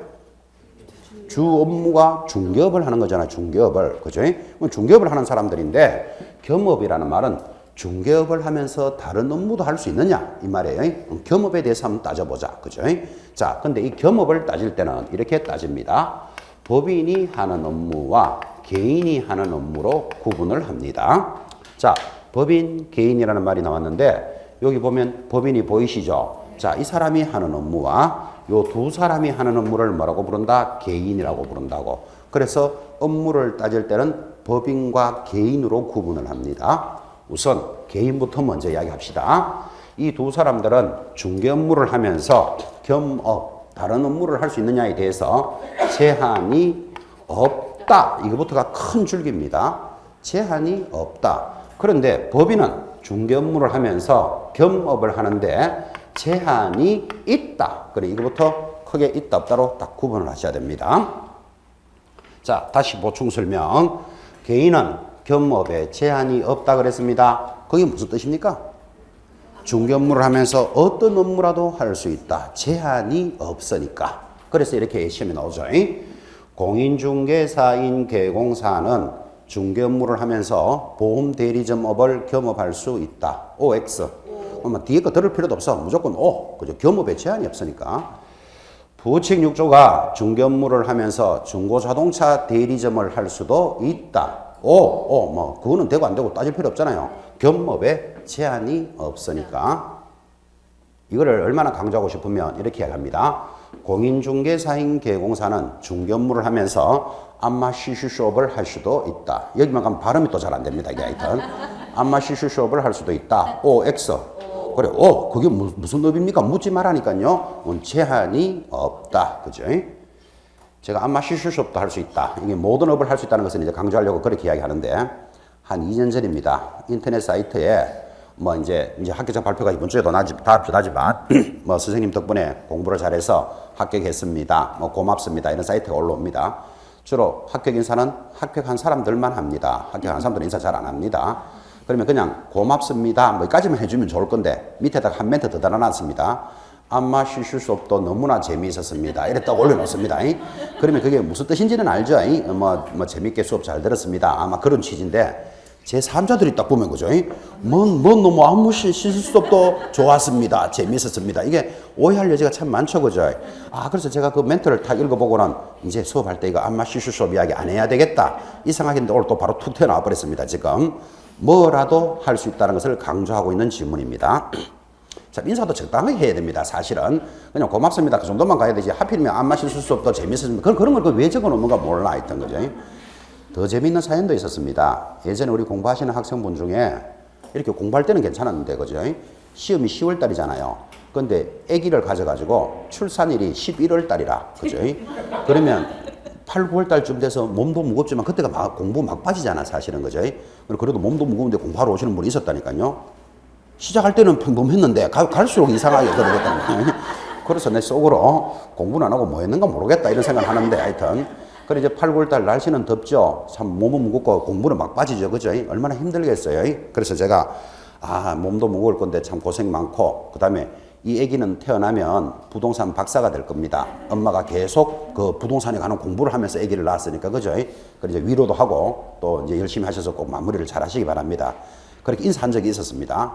주 업무가 중개업을 하는 거잖아요. 중개업을. 그죠? 중개업을 하는 사람들인데 겸업이라는 말은 중개업을 하면서 다른 업무도 할 수 있느냐 이 말이에요. 겸업에 대해서 한번 따져보자. 그죠? 자, 근데 이 겸업을 따질 때는 이렇게 따집니다. 법인이 하는 업무와 개인이 하는 업무로 구분을 합니다. 자, 법인, 개인이라는 말이 나왔는데 여기 보면 법인이 보이시죠? 자, 이 사람이 하는 업무와 요 두 사람이 하는 업무를 뭐라고 부른다? 개인이라고 부른다고. 그래서 업무를 따질 때는 법인과 개인으로 구분을 합니다. 우선 개인부터 먼저 이야기합시다. 이 두 사람들은 중개 업무를 하면서 겸업, 다른 업무를 할 수 있느냐에 대해서 제한이 없다. 없다. 이거부터가 큰 줄기입니다. 제한이 없다. 그런데 법인은 중개 업무를 하면서 겸업을 하는데 제한이 있다. 그래 이거부터 크게 있다 없다로 딱 구분을 하셔야 됩니다. 자, 다시 보충 설명. 개인은 겸업에 제한이 없다 그랬습니다. 그게 무슨 뜻입니까? 중개 업무를 하면서 어떤 업무라도 할 수 있다. 제한이 없으니까. 그래서 이렇게 시험에 나오죠. 공인중개사인 개공사는 중개 업무를 하면서 보험 대리점업을 겸업할 수 있다. OX. 그러면 뒤에 거 들을 필요도 없어. 무조건 O. 그죠? 겸업에 제한이 없으니까. 부칙 6조가 중개 업무를 하면서 중고자동차 대리점을 할 수도 있다. 뭐 그거는 되고 안 되고 따질 필요 없잖아요. 겸업에 제한이 없으니까. 이거를 얼마나 강조하고 싶으면 이렇게 이야기합니다. 공인중개사인 개공사는 중개 업무를 하면서 안마 시슈숍을 할 수도 있다. 여기만 가면 발음이 또 잘 안 됩니다. 이게 하여튼 안마 시슈숍을 할 수도 있다. OX. 그래, 그게 무슨 업입니까? 묻지 말라니까요. 제한이 없다. 그죠? 제가 안마 시슈숍도 할 수 있다. 이게 모든 업을 할 수 있다는 것은 이제 강조하려고 그렇게 이야기하는데, 한 2년 전입니다. 인터넷 사이트에 뭐 이제 합격자 발표가 이번 주에도 나지만, 뭐 선생님 덕분에 공부를 잘해서 합격했습니다. 뭐 고맙습니다. 이런 사이트가 올라옵니다. 주로 합격 인사는 합격한 사람들만 합니다. 합격한 사람들은 인사 잘 안 합니다. 그러면 그냥 고맙습니다. 뭐까지만 해주면 좋을 건데 밑에다가 한 멘트 더 달아놨습니다. 안마 쉬실 수 없도 너무나 재미있었습니다. 이랬다고 올려놓습니다. 그러면 그게 무슨 뜻인지는 알죠? 뭐 재밌게 수업 잘 들었습니다. 아마 그런 취지인데 제 3자들이 딱 보면 그죠? 너무 안마 쉬실 수 없도 좋았습니다. 재미있었습니다. 이게 오해할 여지가 참 많죠, 그죠? 그래서 제가 그 멘트를 딱 읽어보고는 이제 수업할 때 이거 안마 쉬실 수 없 이야기 안 해야 되겠다. 이 생각인데 오늘 또 바로 툭 튀어나와 버렸습니다. 지금. 뭐라도 할 수 있다는 것을 강조하고 있는 질문입니다. 자, 인사도 적당하게 해야 됩니다. 사실은 그냥 고맙습니다. 그 정도만 가야 되지. 하필이면 안 마실 수 없도 재밌었습니다. 그런 걸 왜 적어놓는가 몰라 했던 거죠. 더 재밌는 사연도 있었습니다. 예전에 우리 공부하시는 학생분 중에 이렇게 공부할 때는 괜찮았는데 그죠? 시험이 10월 달이잖아요. 근데 아기를 가져가지고 출산일이 11월 달이라 그죠? 그러면 8, 9월 달쯤 돼서 몸도 무겁지만 그때가 공부 막 빠지잖아 사실은 그죠? 그래도 몸도 무거운데 공부하러 오시는 분이 있었다니까요. 시작할 때는 평범했는데 갈수록 이상하게 그러겠다는 거예요. 그래서 내 속으로 공부는 안 하고 뭐 했는가 모르겠다 이런 생각을 하는데 하여튼 그래 이제 8, 9월 달 날씨는 덥죠. 참 몸은 무겁고 공부는 막 빠지죠. 그죠? 얼마나 힘들겠어요. 그래서 제가 몸도 무거울 건데 참 고생 많고 그다음에 이 아기는 태어나면 부동산 박사가 될 겁니다. 엄마가 계속 그 부동산에 관한 공부를 하면서 아기를 낳았으니까 그죠? 그래 이제 위로도 하고 또 이제 열심히 하셔서 꼭 마무리를 잘 하시기 바랍니다. 그렇게 인사한 적이 있었습니다.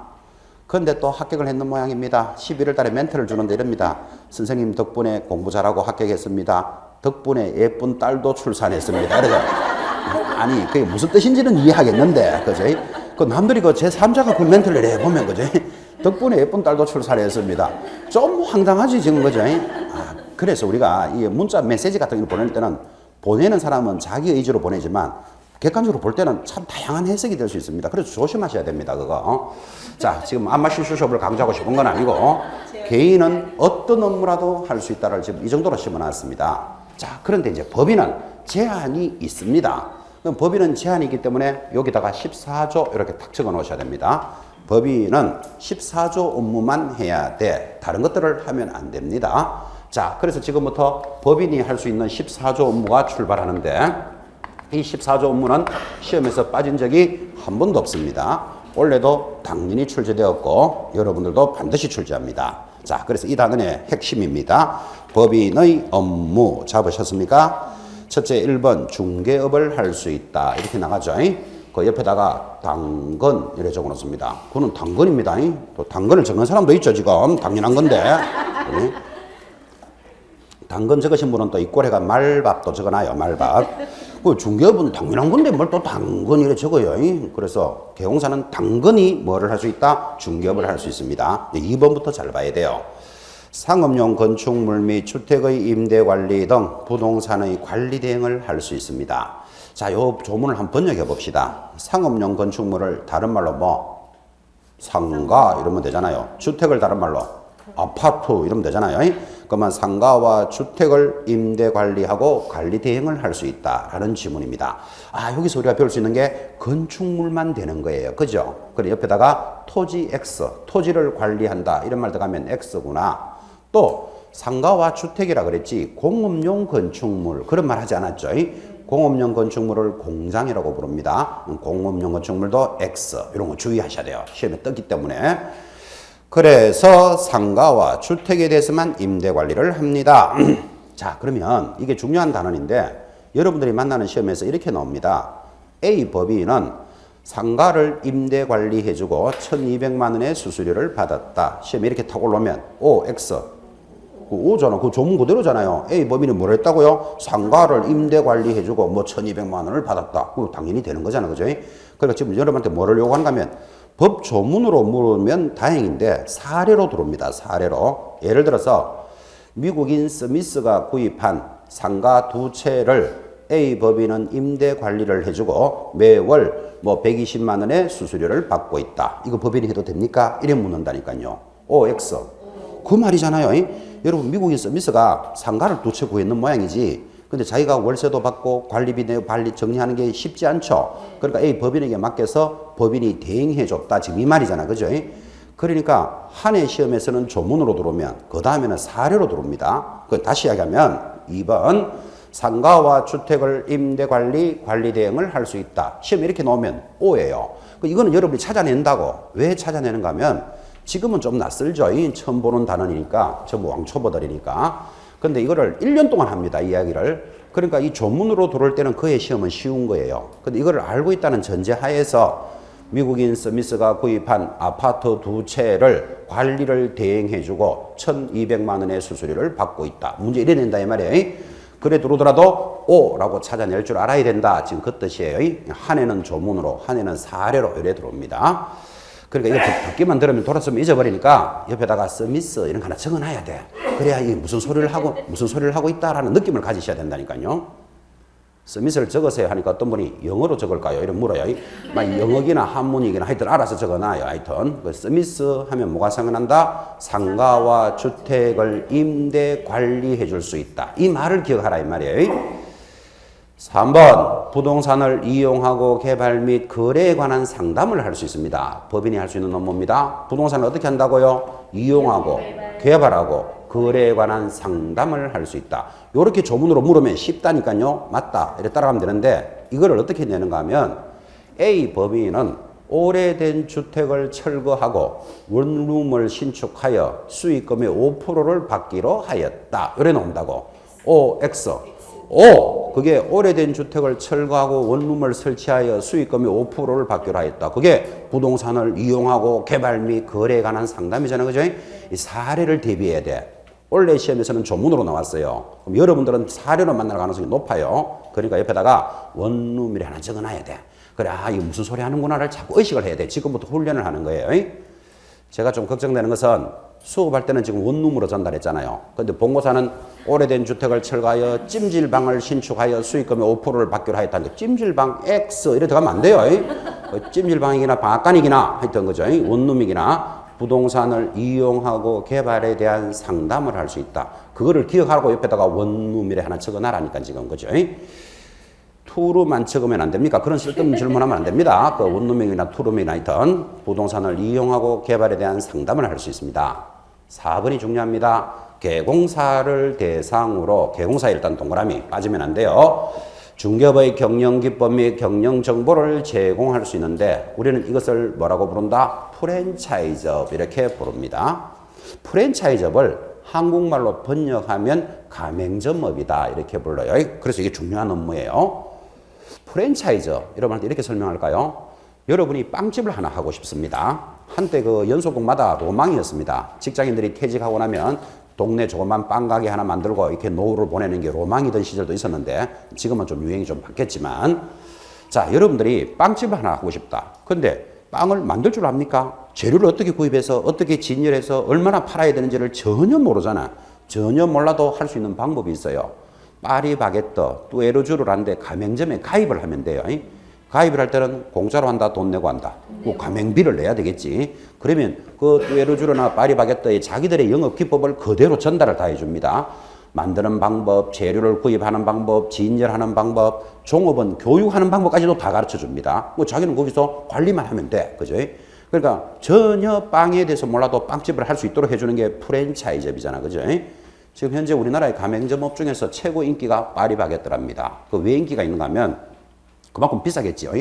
그런데 또 합격을 했는 모양입니다. 11월 달에 멘트를 주는데 이럽니다. 선생님 덕분에 공부 잘하고 합격했습니다. 덕분에 예쁜 딸도 출산했습니다. 그래서 아니 그게 무슨 뜻인지는 이해하겠는데 그죠? 그 남들이 그 제3자가 그 멘트를 해보면 그죠? 덕분에 예쁜 딸도 출산했습니다. 좀 황당하지 지금 그죠? 그래서 우리가 이 문자 메시지 같은 걸 보낼 때는 보내는 사람은 자기 의지로 보내지만 객관적으로 볼 때는 참 다양한 해석이 될 수 있습니다. 그래서 조심하셔야 됩니다. 그거. 자, 지금 안마 실수숍을 강조하고 싶은 건 아니고 개인은 어떤 업무라도 할 수 있다를 지금 이 정도로 심어놨습니다. 자, 그런데 이제 법인은 제한이 있습니다. 그럼 법인은 제한이 있기 때문에 여기다가 14조 이렇게 탁 적어 놓으셔야 됩니다. 법인은 14조 업무만 해야 돼. 다른 것들을 하면 안 됩니다. 자, 그래서 지금부터 법인이 할 수 있는 14조 업무가 출발하는데 이 14조 업무는 시험에서 빠진 적이 한 번도 없습니다. 올해도 당연히 출제되었고 여러분들도 반드시 출제합니다. 자, 그래서 이 단원의 핵심입니다. 법인의 업무 잡으셨습니까? 첫째 1번 중개업을 할 수 있다. 이렇게 나가죠. 그 옆에다가 당근 이렇게 적어놓습니다. 그거는 당근입니다. 또 당근을 적는 사람도 있죠. 지금 당연한 건데. 당근 적으신 분은 또 이꼴에가 말밥도 적어놔요. 말밥. 그 중개업은 당연한 건데 뭘 또 당근 이렇게 적어요. 그래서 개공사는 당근이 뭐를 할 수 있다? 중개업을 할 수 있습니다. 2번부터 잘 봐야 돼요. 상업용 건축물 및 주택의 임대 관리 등 부동산의 관리 대행을 할 수 있습니다. 자, 요 조문을 한번 번역해 봅시다. 상업용 건축물을 다른 말로 뭐 상가 이러면 되잖아요. 주택을 다른 말로 아파트 이러면 되잖아요. 그러면 상가와 주택을 임대 관리하고 관리 대행을 할 수 있다라는 지문입니다. 아, 여기서 우리가 배울 수 있는 게 건축물만 되는 거예요. 그죠? 그래 옆에다가 토지 X, 토지를 관리한다 이런 말 들어가면 X구나. 또 상가와 주택이라 그랬지 공업용 건축물 그런 말 하지 않았죠? 공업용 건축물을 공장이라고 부릅니다. 공업용 건축물도 X 이런 거 주의하셔야 돼요. 시험에 떴기 때문에. 그래서 상가와 주택에 대해서만 임대 관리를 합니다. 자, 그러면 이게 중요한 단원인데 여러분들이 만나는 시험에서 이렇게 나옵니다. A 법인은 상가를 임대 관리해주고 1,200만 원의 수수료를 받았다. 시험에 이렇게 탁 올라오면 O, X. 그 O잖아. 그 조문 그대로잖아요. A 법인이 뭘 했다고요? 상가를 임대 관리해주고 뭐 1,200만 원을 받았다. 그거 당연히 되는 거잖아. 그죠? 그러니까 지금 여러분한테 뭐를 요구하는가 하면 법 조문으로 물으면 다행인데 사례로 들어옵니다. 사례로. 예를 들어서 미국인 스미스가 구입한 상가 두 채를 A 법인은 임대 관리를 해주고 매월 뭐 120만 원의 수수료를 받고 있다. 이거 법인이 해도 됩니까? 이래 묻는다니까요. OX. 그 말이잖아요. 여러분 미국인 스미스가 상가를 두 채 구했는 모양이지. 근데 자기가 월세도 받고 관리비 내고 관리 정리하는 게 쉽지 않죠. 그러니까 A 법인에게 맡겨서 법인이 대행해 줬다. 지금 이 말이잖아. 그죠? 그러니까 한 해 시험에서는 조문으로 들어오면 그 다음에는 사례로 들어옵니다. 그건 다시 이야기하면 2번 상가와 주택을 임대 관리, 관리 대행을 할 수 있다. 시험에 이렇게 나오면 O예요. 이거는 여러분이 찾아낸다고. 왜 찾아내는가 하면 지금은 좀 낯설죠. 처음 보는 단어니까 전부 왕초보들이니까. 근데 이거를 1년 동안 합니다. 이야기를. 그러니까 이 조문으로 들어올 때는 그의 시험은 쉬운 거예요. 근데 이걸 알고 있다는 전제 하에서 미국인 스미스가 구입한 아파트 두 채를 관리를 대행해주고 1,200만 원의 수수료를 받고 있다. 문제 이래 낸다 이 말이에요. 그래 들어오더라도 O라고 찾아낼 줄 알아야 된다. 지금 그 뜻이에요. 한 해는 조문으로, 한 해는 사례로 이래 들어옵니다. 그러니까 이거 듣기만 들으면 돌아서면 잊어버리니까 옆에다가 스미스 이런 거 하나 적어놔야 돼. 그래야 이 무슨 소리를 하고 있다라는 느낌을 가지셔야 된다니까요. 스미스를 적으세요 하니까 어떤 분이 영어로 적을까요? 이런 물어요. 영어기나 한문이기나 하여튼 알아서 적어놔요. 하여튼 스미스 하면 뭐가 생각난다? 상가와 주택을 임대 관리해 줄 수 있다. 이 말을 기억하라 이 말이에요. 3번 부동산을 이용하고 개발 및 거래에 관한 상담을 할 수 있습니다. 법인이 할 수 있는 업무입니다. 부동산을 어떻게 한다고요? 이용하고 개발하고 거래에 관한 상담을 할 수 있다. 이렇게 조문으로 물으면 쉽다니까요. 맞다. 이렇게 따라가면 되는데 이거를 어떻게 내는가 하면 A 법인은 오래된 주택을 철거하고 원룸을 신축하여 수익금의 5%를 받기로 하였다. 이래 나온다고. OX. O, 그게 오래된 주택을 철거하고 원룸을 설치하여 수익금의 5%를 받기로 하였다. 그게 부동산을 이용하고 개발 및 거래에 관한 상담이잖아요. 그죠? 이 사례를 대비해야 돼. 원래 시험에서는 조문으로 나왔어요. 그럼 여러분들은 사례로 만날 가능성이 높아요. 그러니까 옆에다가 원룸이라 하나 적어놔야 돼. 그래, 아, 이거 무슨 소리 하는구나를 자꾸 의식을 해야 돼. 지금부터 훈련을 하는 거예요. 제가 좀 걱정되는 것은 수업할 때는 지금 원룸으로 전달했잖아요. 근데 본고사는 오래된 주택을 철거하여 찜질방을 신축하여 수익금의 5%를 받기로 하였다는데 찜질방 X 이래 들어가면 안 돼요. 찜질방이기나 방앗간이기나 하여튼 거죠. 원룸이기나 부동산을 이용하고 개발에 대한 상담을 할 수 있다. 그거를 기억하고 옆에다가 원룸이래 하나 적어놔라니까 지금 그죠. 투룸만 적으면 안 됩니까? 그런 쓸데없는 질문하면 안 됩니다. 그 원룸이나 투룸이나 하여튼 부동산을 이용하고 개발에 대한 상담을 할 수 있습니다. 4번이 중요합니다. 개공사를 대상으로 개공사에 일단 동그라미 빠지면 안 돼요. 중개업의 경영 기법 및 경영 정보를 제공할 수 있는데 우리는 이것을 뭐라고 부른다? 프랜차이즈업 이렇게 부릅니다. 프랜차이즈업을 한국말로 번역하면 가맹점업이다 이렇게 불러요. 그래서 이게 중요한 업무예요. 프랜차이즈 여러분한테 이렇게 설명할까요? 여러분이 빵집을 하나 하고 싶습니다. 한때 그 연소국마다 로망이었습니다. 직장인들이 퇴직하고 나면 동네 조그만 빵가게 하나 만들고 이렇게 노후를 보내는 게 로망이던 시절도 있었는데 지금은 좀 유행이 좀 바뀌었지만 자 여러분들이 빵집을 하나 하고 싶다. 근데 빵을 만들 줄 압니까? 재료를 어떻게 구입해서 어떻게 진열해서 얼마나 팔아야 되는지를 전혀 모르잖아. 전혀 몰라도 할 수 있는 방법이 있어요. 파리바게뜨, 뚜에르주를 하는데 가맹점에 가입을 하면 돼요. 가입을 할 때는 공짜로 한다, 돈 내고 한다. 그 가맹비를 내야 되겠지. 그러면 그 뚜에르주르나 파리바게뜨의 자기들의 영업 기법을 그대로 전달을 다 해줍니다. 만드는 방법, 재료를 구입하는 방법, 진열하는 방법, 종업원 교육하는 방법까지도 다 가르쳐 줍니다. 뭐 자기는 거기서 관리만 하면 돼. 그죠? 그러니까 전혀 빵에 대해서 몰라도 빵집을 할 수 있도록 해주는 게 프랜차이즈업이잖아. 그죠? 지금 현재 우리나라의 가맹점업 중에서 최고 인기가 파리바게뜨랍니다. 그 왜 인기가 있는가 하면 그만큼 비싸겠지요.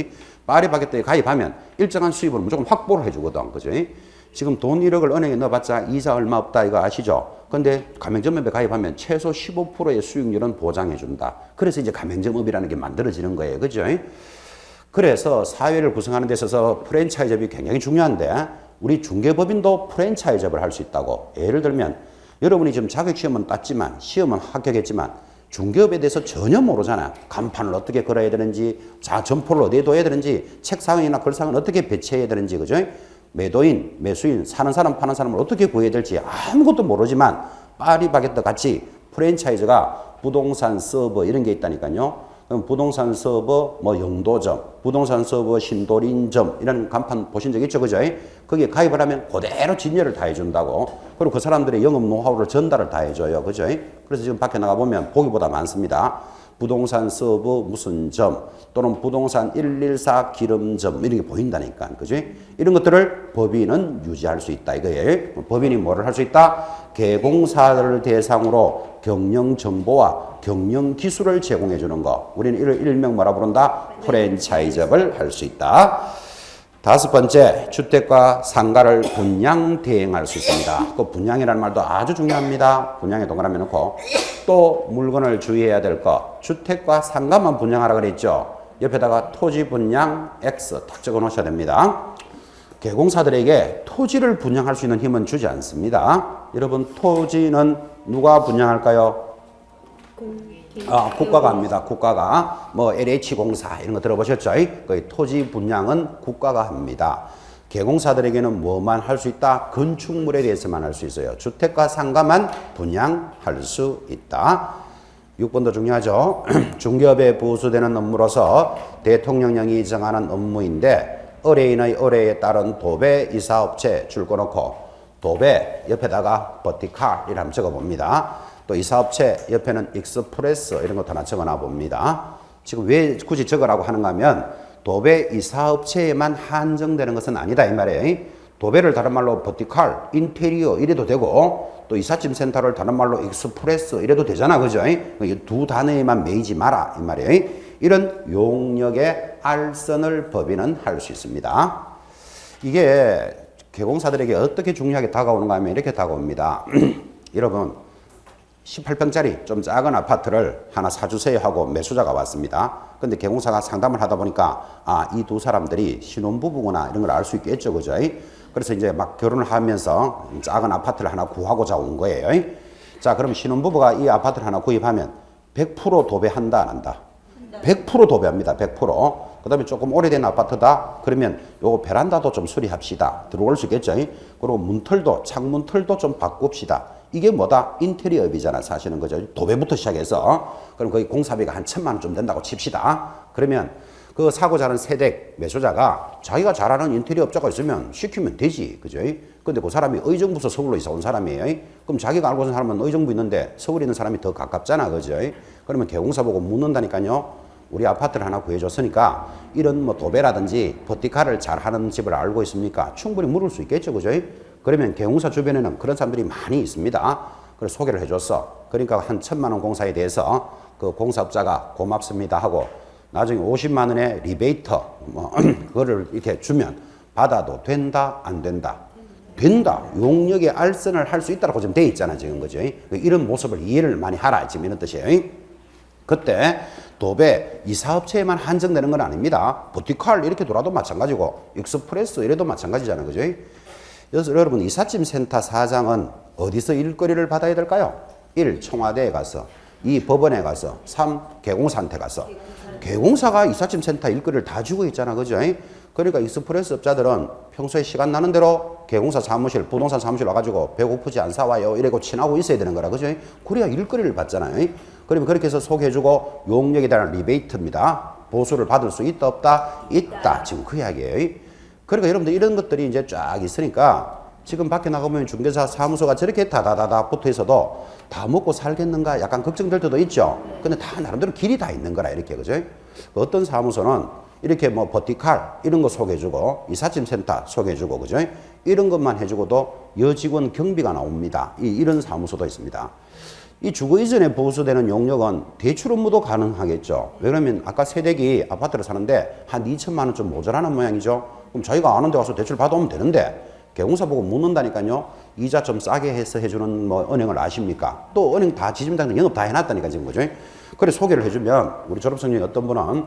파리바게뜨에 가입하면 일정한 수입을 무조건 확보를 해주거든. 그죠? 지금 돈 1억을 은행에 넣어봤자 이자 얼마 없다 이거 아시죠? 근데 가맹점업에 가입하면 최소 15%의 수익률은 보장해준다. 그래서 이제 가맹점업이라는 게 만들어지는 거예요. 그죠? 그래서 사회를 구성하는 데 있어서 프랜차이즈업이 굉장히 중요한데 우리 중개법인도 프랜차이즈업을 할 수 있다고. 예를 들면 여러분이 지금 자격시험은 땄지만 시험은 합격했지만 중개업에 대해서 전혀 모르잖아. 간판을 어떻게 걸어야 되는지, 점포를 어디에 둬야 되는지, 책상이나 글상을 어떻게 배치해야 되는지, 그죠? 매도인, 매수인, 사는 사람, 파는 사람을 어떻게 구해야 될지 아무것도 모르지만 파리바게뜨 같이 프랜차이즈가 부동산 서버 이런 게 있다니까요. 그럼 부동산 서버 뭐 영도점, 부동산 서버 신도림점 이런 간판 보신 적 있죠, 그죠? 거기에 가입을 하면 그대로 진열을 다 해준다고. 그리고 그 사람들의 영업 노하우를 전달을 다 해줘요, 그죠? 그래서 지금 밖에 나가 보면 보기보다 많습니다. 부동산 서버 무슨 점 또는 부동산 114 기름점 이런 게 보인다니까, 그죠? 이런 것들을 법인은 유지할 수 있다 이거예요. 법인이 뭐를 할 수 있다? 개공사를 대상으로 경영 정보와 경영 기술을 제공해 주는 거. 우리는 이를 일명 뭐라 부른다? 프랜차이즈업을 할 수 있다. 다섯 번째, 주택과 상가를 분양 대행할 수 있습니다. 그 분양이라는 말도 아주 중요합니다. 분양에 동그라미 넣고 또 물건을 주의해야 될 거. 주택과 상가만 분양하라 그랬죠. 옆에다가 토지 분양 X 딱 적어 놓으셔야 됩니다. 개공사들에게 토지를 분양할 수 있는 힘은 주지 않습니다. 여러분 토지는 누가 분양할까요? 국가가 합니다. 국가가 뭐 LH공사 이런 거 들어보셨죠? 거의 토지 분양은 국가가 합니다. 개공사들에게는 뭐만 할 수 있다? 건축물에 대해서만 할 수 있어요. 주택과 상가만 분양할 수 있다. 6번도 중요하죠. 중개업에 부수되는 업무로서 대통령령이 정하는 업무인데 의뢰인의 의뢰에 따른 도배 이사업체 줄 거놓고 도배 옆에다가 버티칼 이렇게 적어봅니다. 또 이사업체 옆에는 익스프레스 이런 것도 하나 적어놔 봅니다. 지금 왜 굳이 적으라고 하는가 하면 도배 이사업체에만 한정되는 것은 아니다 이 말이에요. 도배를 다른 말로 버티칼, 인테리어 이래도 되고 또 이삿짐 센터를 다른 말로 익스프레스 이래도 되잖아. 그죠? 이 두 단어에만 매이지 마라 이 말이에요. 이런 용역의 알선을 법인은 할 수 있습니다. 이게 개공사들에게 어떻게 중요하게 다가오는가 하면 이렇게 다가옵니다. 여러분 18평짜리 좀 작은 아파트를 하나 사주세요 하고 매수자가 왔습니다. 근데 개공사가 상담을 하다 보니까 이 두 사람들이 신혼부부구나 이런 걸 알 수 있겠죠. 그죠? 그래서 이제 막 결혼을 하면서 작은 아파트를 하나 구하고자 온 거예요. 자, 그럼 신혼부부가 이 아파트를 하나 구입하면 100% 도배한다 안 한다? 100% 도배합니다. 100%. 그 다음에 조금 오래된 아파트다? 그러면 요거 베란다도 좀 수리합시다. 들어올 수 있겠죠? 그리고 문틀도, 창문틀도 좀 바꿉시다. 이게 뭐다? 인테리어업이잖아, 사실은. 그죠? 도배부터 시작해서. 그럼 거의 공사비가 한 1,000만 원 좀 된다고 칩시다. 그러면 그 사고 자는 세댁 매수자가 자기가 잘하는 인테리어 업자가 있으면 시키면 되지. 그죠? 근데 그 사람이 의정부에서 서울로 이사 온 사람이에요. 그럼 자기가 알고 있는 사람은 의정부 있는데 서울에 있는 사람이 더 가깝잖아. 그죠? 그러면 개공사 보고 묻는다니까요. 우리 아파트를 하나 구해줬으니까 이런 뭐 도배라든지 버티칼을 잘하는 집을 알고 있습니까? 충분히 물을 수 있겠죠. 그죠? 그러면 개공사 주변에는 그런 사람들이 많이 있습니다. 그래서 소개를 해줬어. 그러니까 한 1,000만 원 공사에 대해서 그 공사업자가 고맙습니다 하고 나중에 50만 원의 리베이터 뭐 그거를 이렇게 주면 받아도 된다 안 된다? 된다. 용역의 알선을 할 수 있다고 지금 돼 있잖아 지금. 그죠? 이런 모습을 이해를 많이 하라 지금 이런 뜻이에요. 그때 도배 이 사업체에만 한정되는 건 아닙니다. 버티칼 이렇게 돌아도 마찬가지고 익스프레스 이래도 마찬가지잖아요. 그죠? 그래서 여러분 이삿짐 센터 사장은 어디서 일거리를 받아야 될까요? 1. 청와대에 가서 2. 법원에 가서 3. 개공사한테 가서. 개공사가 이삿짐 센터 일거리를 다 주고 있잖아. 그죠? 그러니까 익스프레스 업자들은 평소에 시간 나는 대로 개공사 사무실, 부동산 사무실 와가지고 배고프지 안 사와요 이러고 친하고 있어야 되는 거라. 그죠? 그래야 일거리를 받잖아요. 그러면 그렇게 해서 소개해주고 용역에 대한 리베이트입니다. 보수를 받을 수 있다 없다? 있다. 지금 그 이야기예요. 그러니까 여러분들 이런 것들이 이제 쫙 있으니까 지금 밖에 나가보면 중개사 사무소가 저렇게 다다다다 붙어 있어도 다 먹고 살겠는가 약간 걱정될 때도 있죠. 근데 다 나름대로 길이 다 있는 거라 이렇게 그죠? 어떤 사무소는 이렇게 뭐 버티칼 이런 거 소개해주고 이삿짐센터 소개해주고 그죠? 이런 것만 해주고도 여직원 경비가 나옵니다. 이런 사무소도 있습니다. 이 주거 이전에 보수되는 용역은 대출 업무도 가능하겠죠. 왜냐면 아까 세대기 아파트를 사는데 한 2천만 원 좀 모자라는 모양이죠. 그럼 저희가 아는 데 가서 대출 받아오면 되는데 개공사 보고 묻는다니까요. 이자 좀 싸게 해서 해주는 뭐 은행을 아십니까? 또 은행 다 지점장 영업 다 해놨다니까 지금 그죠? 그래 소개를 해주면 우리 졸업생님 어떤 분은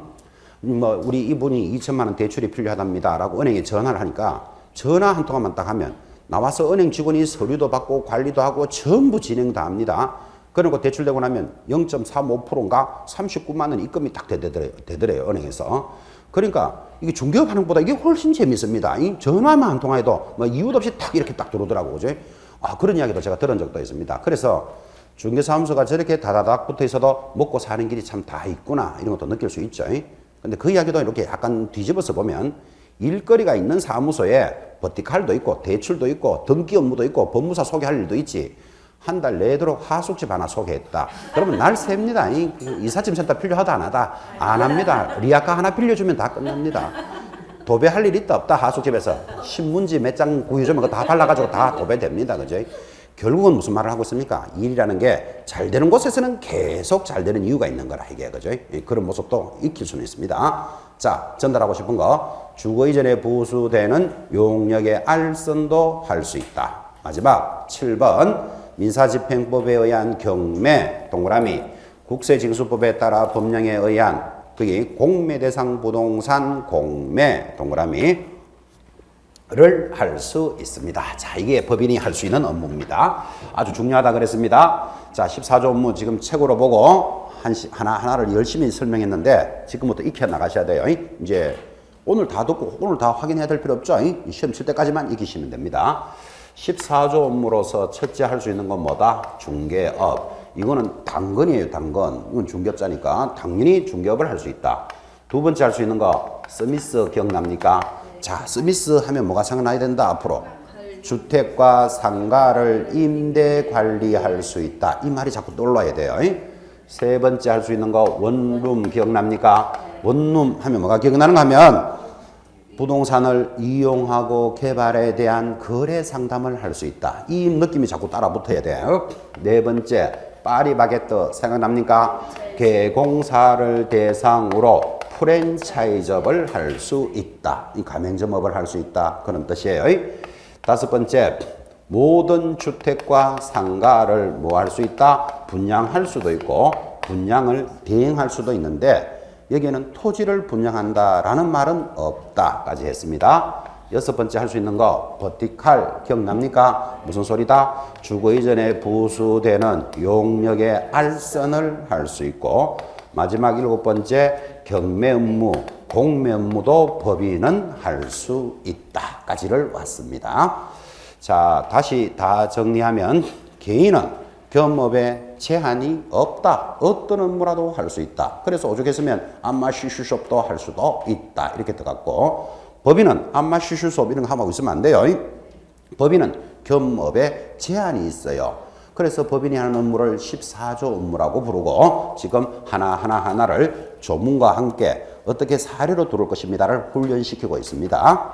뭐 우리 이분이 2천만 원 대출이 필요하답니다라고 은행에 전화를 하니까 전화 한 통화만 딱 하면 나와서 은행 직원이 서류도 받고 관리도 하고 전부 진행 다 합니다. 그리고 대출되고 나면 0.35%인가 39만 원 입금이 딱 되더래요 은행에서. 그러니까 이게 중개업 하는 것보다 이게 훨씬 재밌습니다. 이 전화만 한 통화해도 뭐 이유 없이 딱 이렇게 딱 들어오더라고 그죠? 아 그런 이야기도 제가 들은 적도 있습니다. 그래서 중개사무소가 저렇게 다다닥 붙어 있어도 먹고 사는 길이 참 다 있구나 이런 것도 느낄 수 있죠. 근데 그 이야기도 이렇게 약간 뒤집어서 보면 일거리가 있는 사무소에 버티칼도 있고 대출도 있고 등기 업무도 있고 법무사 소개할 일도 있지. 한 달 내도록 하숙집 하나 소개했다. 그러면 날 셉니다. 이삿짐센터 필요하다 안 하다? 안 합니다. 리아카 하나 빌려주면 다 끝납니다. 도배할 일 있다 없다? 하숙집에서 신문지 몇 장 구해주면 그거 다 발라가지고 다 도배됩니다. 그죠? 결국은 무슨 말을 하고 있습니까? 일이라는 게 잘 되는 곳에서는 계속 잘 되는 이유가 있는 거라 이게 그죠? 그런 모습도 익힐 수는 있습니다. 자, 전달하고 싶은 거 주거 이전에 보수되는 용역의 알선도 할 수 있다. 마지막 7번 민사집행법에 의한 경매 동그라미 국세징수법에 따라 법령에 의한 그게 공매대상 부동산 공매 동그라미를 할 수 있습니다. 자, 이게 법인이 할 수 있는 업무입니다. 아주 중요하다 그랬습니다. 자, 14조 업무 지금 책으로 보고 하나를 열심히 설명했는데 지금부터 익혀 나가셔야 돼요. 이제 오늘 다 듣고 오늘 다 확인해야 될 필요 없죠. 시험 칠 때까지만 익히시면 됩니다. 14조 업무로서 첫째 할 수 있는 건 뭐다? 중개업. 이거는 당근이에요, 당근. 이건 중개업자니까 당연히 중개업을 할 수 있다. 두 번째 할 수 있는 거 서미스 기억납니까? 자, 서미스 하면 뭐가 생각나야 된다, 앞으로. 주택과 상가를 임대 관리할 수 있다. 이 말이 자꾸 떠올라야 돼요. 세 번째 할 수 있는 거 원룸 기억납니까? 원룸 하면 뭐가 기억나는가 하면 부동산을 이용하고 개발에 대한 거래 상담을 할 수 있다. 이 느낌이 자꾸 따라 붙어야 돼요. 네 번째, 파리바게뜨 생각납니까? 개공사를 대상으로 프랜차이즈업을 할 수 있다. 이 가맹점업을 할 수 있다. 그런 뜻이에요. 다섯 번째, 모든 주택과 상가를 뭐 할 수 있다? 분양할 수도 있고 분양을 대행할 수도 있는데 여기에는 토지를 분양한다라는 말은 없다까지 했습니다. 여섯 번째 할 수 있는 거 버티칼 기억납니까? 무슨 소리다? 주거 이전에 부수되는 용역의 알선을 할 수 있고 마지막 일곱 번째 경매 업무, 공매 업무도 법인은 할 수 있다까지를 왔습니다. 자, 다시 다 정리하면 개인은 겸업에 제한이 없다. 어떤 업무라도 할 수 있다. 그래서 오죽했으면 안마시슈숍도 할 수도 있다. 이렇게 들어갔고 법인은 안마시슈숍 이런 거 하고 있으면 안 돼요. 법인은 겸업에 제한이 있어요. 그래서 법인이 하는 업무를 14조 업무라고 부르고 지금 하나를 조문과 함께 어떻게 사례로 들어올 것입니다를 훈련시키고 있습니다.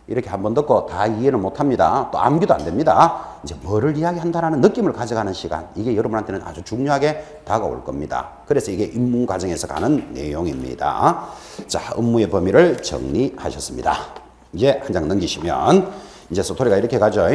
이렇게 한번 듣고 다 이해는 못합니다. 또 암기도 안 됩니다. 이제 뭐를 이야기한다라는 느낌을 가져가는 시간, 이게 여러분한테는 아주 중요하게 다가올 겁니다. 그래서 이게 입문 과정에서 가는 내용입니다. 자, 업무의 범위를 정리하셨습니다. 이제 한 장 넘기시면 이제 스토리가 이렇게 가죠.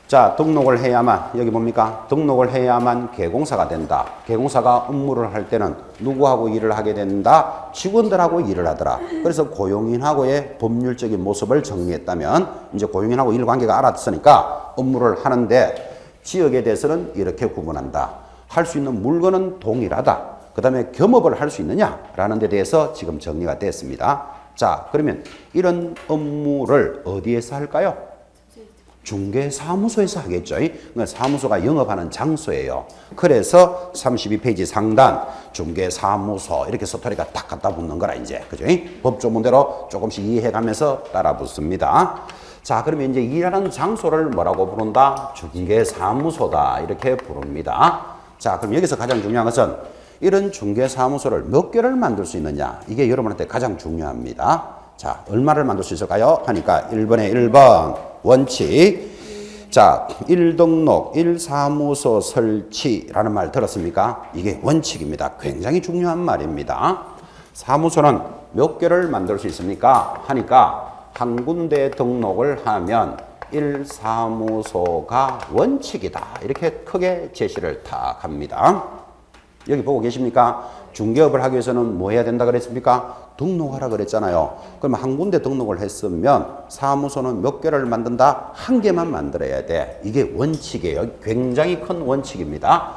자, 등록을 해야만, 여기 뭡니까? 등록을 해야만 개공사가 된다. 개공사가 업무를 할 때는 누구하고 일을 하게 된다? 직원들하고 일을 하더라. 그래서 고용인하고의 법률적인 모습을 정리했다면 이제 고용인하고 일관계가 알았으니까 업무를 하는데 지역에 대해서는 이렇게 구분한다. 할 수 있는 물건은 동일하다. 그 다음에 겸업을 할 수 있느냐라는 데 대해서 지금 정리가 됐습니다. 자, 그러면 이런 업무를 어디에서 할까요? 중개사무소에서 하겠죠. 그러니까 사무소가 영업하는 장소예요. 그래서 32페이지 상단 중개사무소 이렇게 스토리가 딱 갖다 붙는 거라 이제. 그죠? 법조문대로 조금씩 이해해가면서 따라 붙습니다. 자, 그러면 이제 일하는 장소를 뭐라고 부른다? 중개사무소다. 이렇게 부릅니다. 자, 그럼 여기서 가장 중요한 것은 이런 중개사무소를 몇 개를 만들 수 있느냐? 이게 여러분한테 가장 중요합니다. 자, 얼마를 만들 수 있을까요? 하니까 1번에 1번 원칙. 자, 1등록 1사무소 설치라는 말 들었습니까? 이게 원칙입니다. 굉장히 중요한 말입니다. 사무소는 몇 개를 만들 수 있습니까? 하니까 한 군데 등록을 하면 1사무소가 원칙이다. 이렇게 크게 제시를 딱 합니다. 여기 보고 계십니까? 중개업을 하기 위해서는 뭐 해야 된다 그랬습니까? 등록하라 그랬잖아요. 그럼 한 군데 등록을 했으면 사무소는 몇 개를 만든다? 한 개만 만들어야 돼. 이게 원칙이에요. 굉장히 큰 원칙입니다.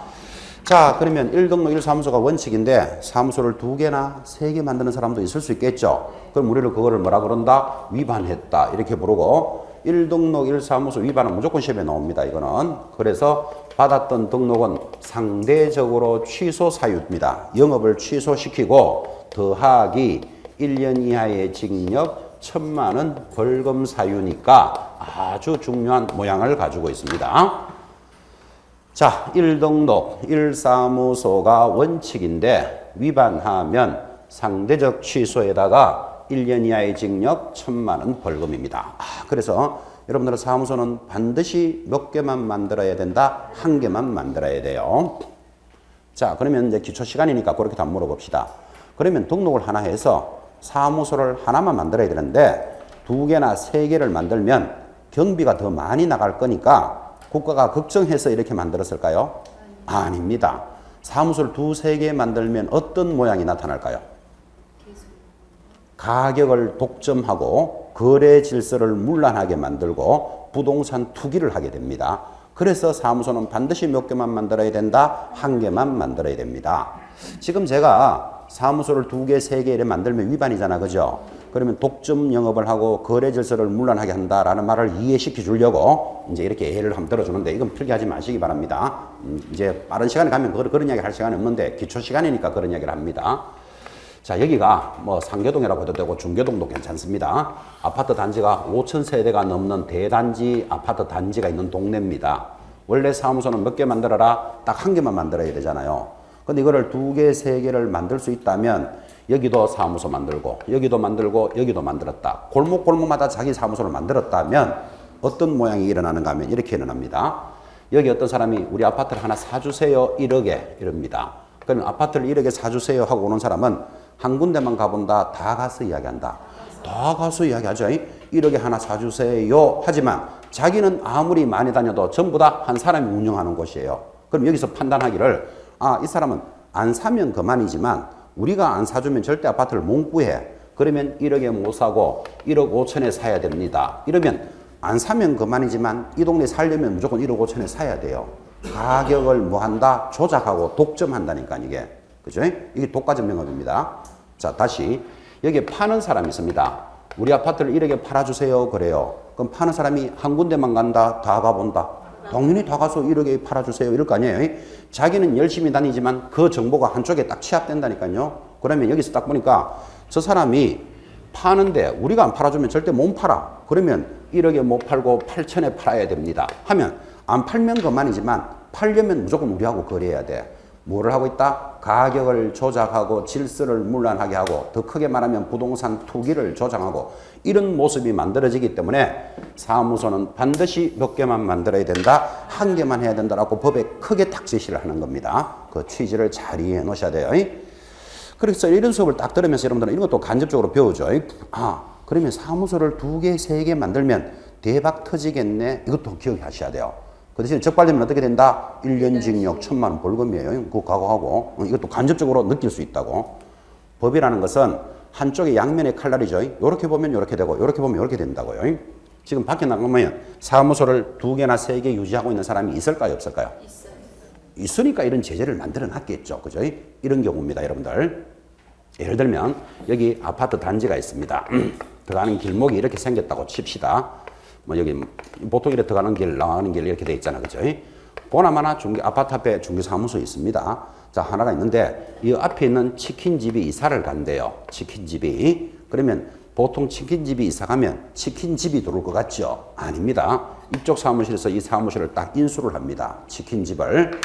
자, 그러면 1등록 1사무소가 원칙인데 사무소를 2개나 3개 만드는 사람도 있을 수 있겠죠. 그럼 우리는 그거를 뭐라 그런다? 위반했다. 이렇게 부르고 1등록 1사무소 위반은 무조건 시험에 나옵니다. 이거는. 그래서 받았던 등록은 상대적으로 취소 사유입니다. 영업을 취소시키고 더하기 1년 이하의 징역 1,000만 원 벌금 사유니까 아주 중요한 모양을 가지고 있습니다. 자, 1등록 1사무소가 원칙인데 위반하면 상대적 취소에다가 1년 이하의 징역 1,000만 원 벌금입니다. 그래서 여러분들은 사무소는 반드시 몇 개만 만들어야 된다? 한 개만 만들어야 돼요. 자, 그러면 이제 기초 시간이니까 그렇게 다 물어봅시다. 그러면 등록을 하나 해서 사무소를 하나만 만들어야 되는데 2개나 3개를 만들면 경비가 더 많이 나갈 거니까 국가가 걱정해서 이렇게 만들었을까요? 아닙니다. 사무소를 2, 3개 만들면 어떤 모양이 나타날까요? 가격을 독점하고 거래 질서를 문란하게 만들고 부동산 투기를 하게 됩니다. 그래서 사무소는 반드시 몇 개만 만들어야 된다? 한 개만 만들어야 됩니다. 지금 제가 사무소를 2개, 3개 이렇게 만들면 위반이잖아. 그죠? 그러면 독점 영업을 하고 거래 질서를 문란하게 한다라는 말을 이해시켜 주려고 이제 이렇게 예를 한번 들어주는데 이건 필기하지 마시기 바랍니다. 이제 빠른 시간에 가면 그런 이야기 할 시간이 없는데 기초 시간이니까 그런 이야기를 합니다. 자, 여기가 뭐 상계동이라고 해도 되고 중계동도 괜찮습니다. 아파트 단지가 5,000세대가 넘는 대단지 아파트 단지가 있는 동네입니다. 원래 사무소는 몇 개 만들어라? 딱 한 개만 만들어야 되잖아요. 근데 이거를 2개, 3개를 만들 수 있다면 여기도 사무소 만들고 여기도 만들고 여기도 만들었다. 골목골목마다 자기 사무소를 만들었다면 어떤 모양이 일어나는가 하면 이렇게 일어납니다. 여기 어떤 사람이 우리 아파트를 하나 사주세요 1억에 이럽니다. 그러면 아파트를 1억에 사주세요 하고 오는 사람은 한 군데만 가본다. 다 가서 이야기한다. 다 가서 이야기하죠. 1억에 하나 사주세요 하지만 자기는 아무리 많이 다녀도 전부 다 한 사람이 운영하는 곳이에요. 그럼 여기서 판단하기를 이 사람은 안 사면 그만이지만 우리가 안 사주면 절대 아파트를 못 구해. 그러면 1억에 못 사고 1억 5천에 사야 됩니다. 이러면 안 사면 그만이지만 이 동네 살려면 무조건 1억 5천에 사야 돼요. 가격을 뭐 한다? 조작하고 독점한다니까 이게. 그죠? 이게 독과점 영업입니다. 자, 다시 여기에 파는 사람이 있습니다. 우리 아파트를 1억에 팔아주세요 그래요. 그럼 파는 사람이 한 군데만 간다? 다 가본다? 당연히 다 가서 1억에 팔아주세요 이럴 거 아니에요. 자기는 열심히 다니지만 그 정보가 한쪽에 딱 취합된다니까요. 그러면 여기서 딱 보니까 저 사람이 파는데 우리가 안 팔아주면 절대 못 팔아. 그러면 1억에 못 팔고 8천에 팔아야 됩니다. 하면 안 팔면 그만이지만 팔려면 무조건 우리하고 거래해야 돼. 뭐를 하고 있다? 가격을 조작하고 질서를 문란하게 하고 더 크게 말하면 부동산 투기를 조장하고 이런 모습이 만들어지기 때문에 사무소는 반드시 몇 개만 만들어야 된다. 한 개만 해야 된다라고 법에 크게 딱 제시를 하는 겁니다. 그 취지를 잘 이해해 놓으셔야 돼요. 그래서 이런 수업을 딱 들으면서 여러분들은 이런 것도 간접적으로 배우죠. 그러면 사무소를 2개, 3개 만들면 대박 터지겠네. 이것도 기억하셔야 돼요. 그 대신 적발되면 어떻게 된다? 1년 징역 1,000만 원 벌금이에요. 그거 각오하고. 이것도 간접적으로 느낄 수 있다고. 법이라는 것은 한쪽에 양면의 칼날이죠. 이렇게 보면 이렇게 되고 이렇게 보면 이렇게 된다고요. 지금 밖에 나가면 사무소를 2개나 3개 유지하고 있는 사람이 있을까요? 없을까요? 있어요. 있으니까 이런 제재를 만들어 놨겠죠. 그죠? 이런 경우입니다. 여러분들. 예를 들면 여기 아파트 단지가 있습니다. 들어가는 길목이 이렇게 생겼다고 칩시다. 뭐 여기 보통 이렇게 들어가는 길, 나가는 길 이렇게 돼 있잖아. 그죠? 보나마나 아파트 앞에 중개사무소 있습니다. 자, 하나가 있는데 이 앞에 있는 치킨집이 이사를 간대요. 치킨집이. 그러면 보통 치킨집이 이사 가면 치킨집이 들어올 것 같죠? 아닙니다. 이쪽 사무실에서 이 사무실을 딱 인수를 합니다. 치킨집을.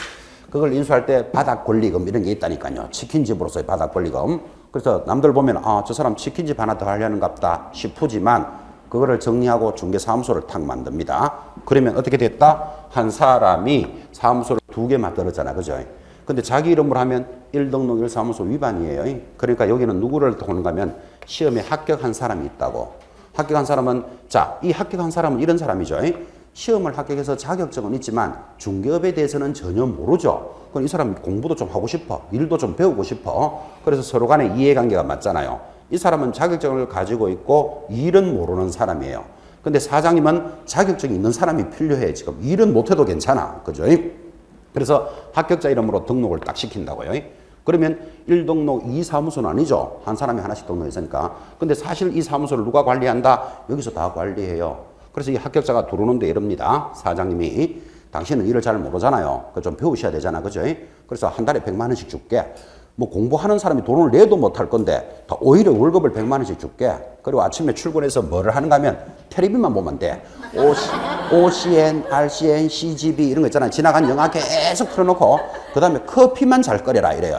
그걸 인수할 때 바닥 권리금 이런 게 있다니까요. 치킨집으로서의 바닥 권리금. 그래서 남들 보면 아, 저 사람 치킨집 하나 더 하려는갑다 싶으지만 그거를 정리하고 중개사무소를 탁 만듭니다. 그러면 어떻게 됐다? 한 사람이 사무소를 2개 만들었잖아. 그죠? 근데 자기 이름으로 하면 1등록 1사무소 위반이에요. 그러니까 여기는 누구를 보는가 하면 시험에 합격한 사람이 있다고. 합격한 사람은, 자, 이 합격한 사람은 이런 사람이죠. 시험을 합격해서 자격증은 있지만 중개업에 대해서는 전혀 모르죠. 그럼 이 사람 공부도 좀 하고 싶어. 일도 좀 배우고 싶어. 그래서 서로 간에 이해관계가 맞잖아요. 이 사람은 자격증을 가지고 있고 일은 모르는 사람이에요. 근데 사장님은 자격증이 있는 사람이 필요해. 지금 일은 못해도 괜찮아. 그죠? 그래서 합격자 이름으로 등록을 딱 시킨다고요. 그러면 1등록 2사무소는 아니죠. 한 사람이 하나씩 등록했으니까. 근데 사실 이 사무소를 누가 관리한다? 여기서 다 관리해요. 그래서 이 합격자가 들어오는데 이럽니다. 사장님이 당신은 일을 잘 모르잖아요. 그 좀 배우셔야 되잖아. 그죠? 그래서 한 달에 100만 원씩 줄게. 뭐 공부하는 사람이 돈을 내도 못할 건데 더 오히려 월급을 100만 원씩 줄게. 그리고 아침에 출근해서 뭐를 하는가 하면 텔레비만 보면 돼. OCN, RCN, CGV 이런 거 있잖아요. 지나간 영화 계속 틀어놓고 그 다음에 커피만 잘 끓여라 이래요.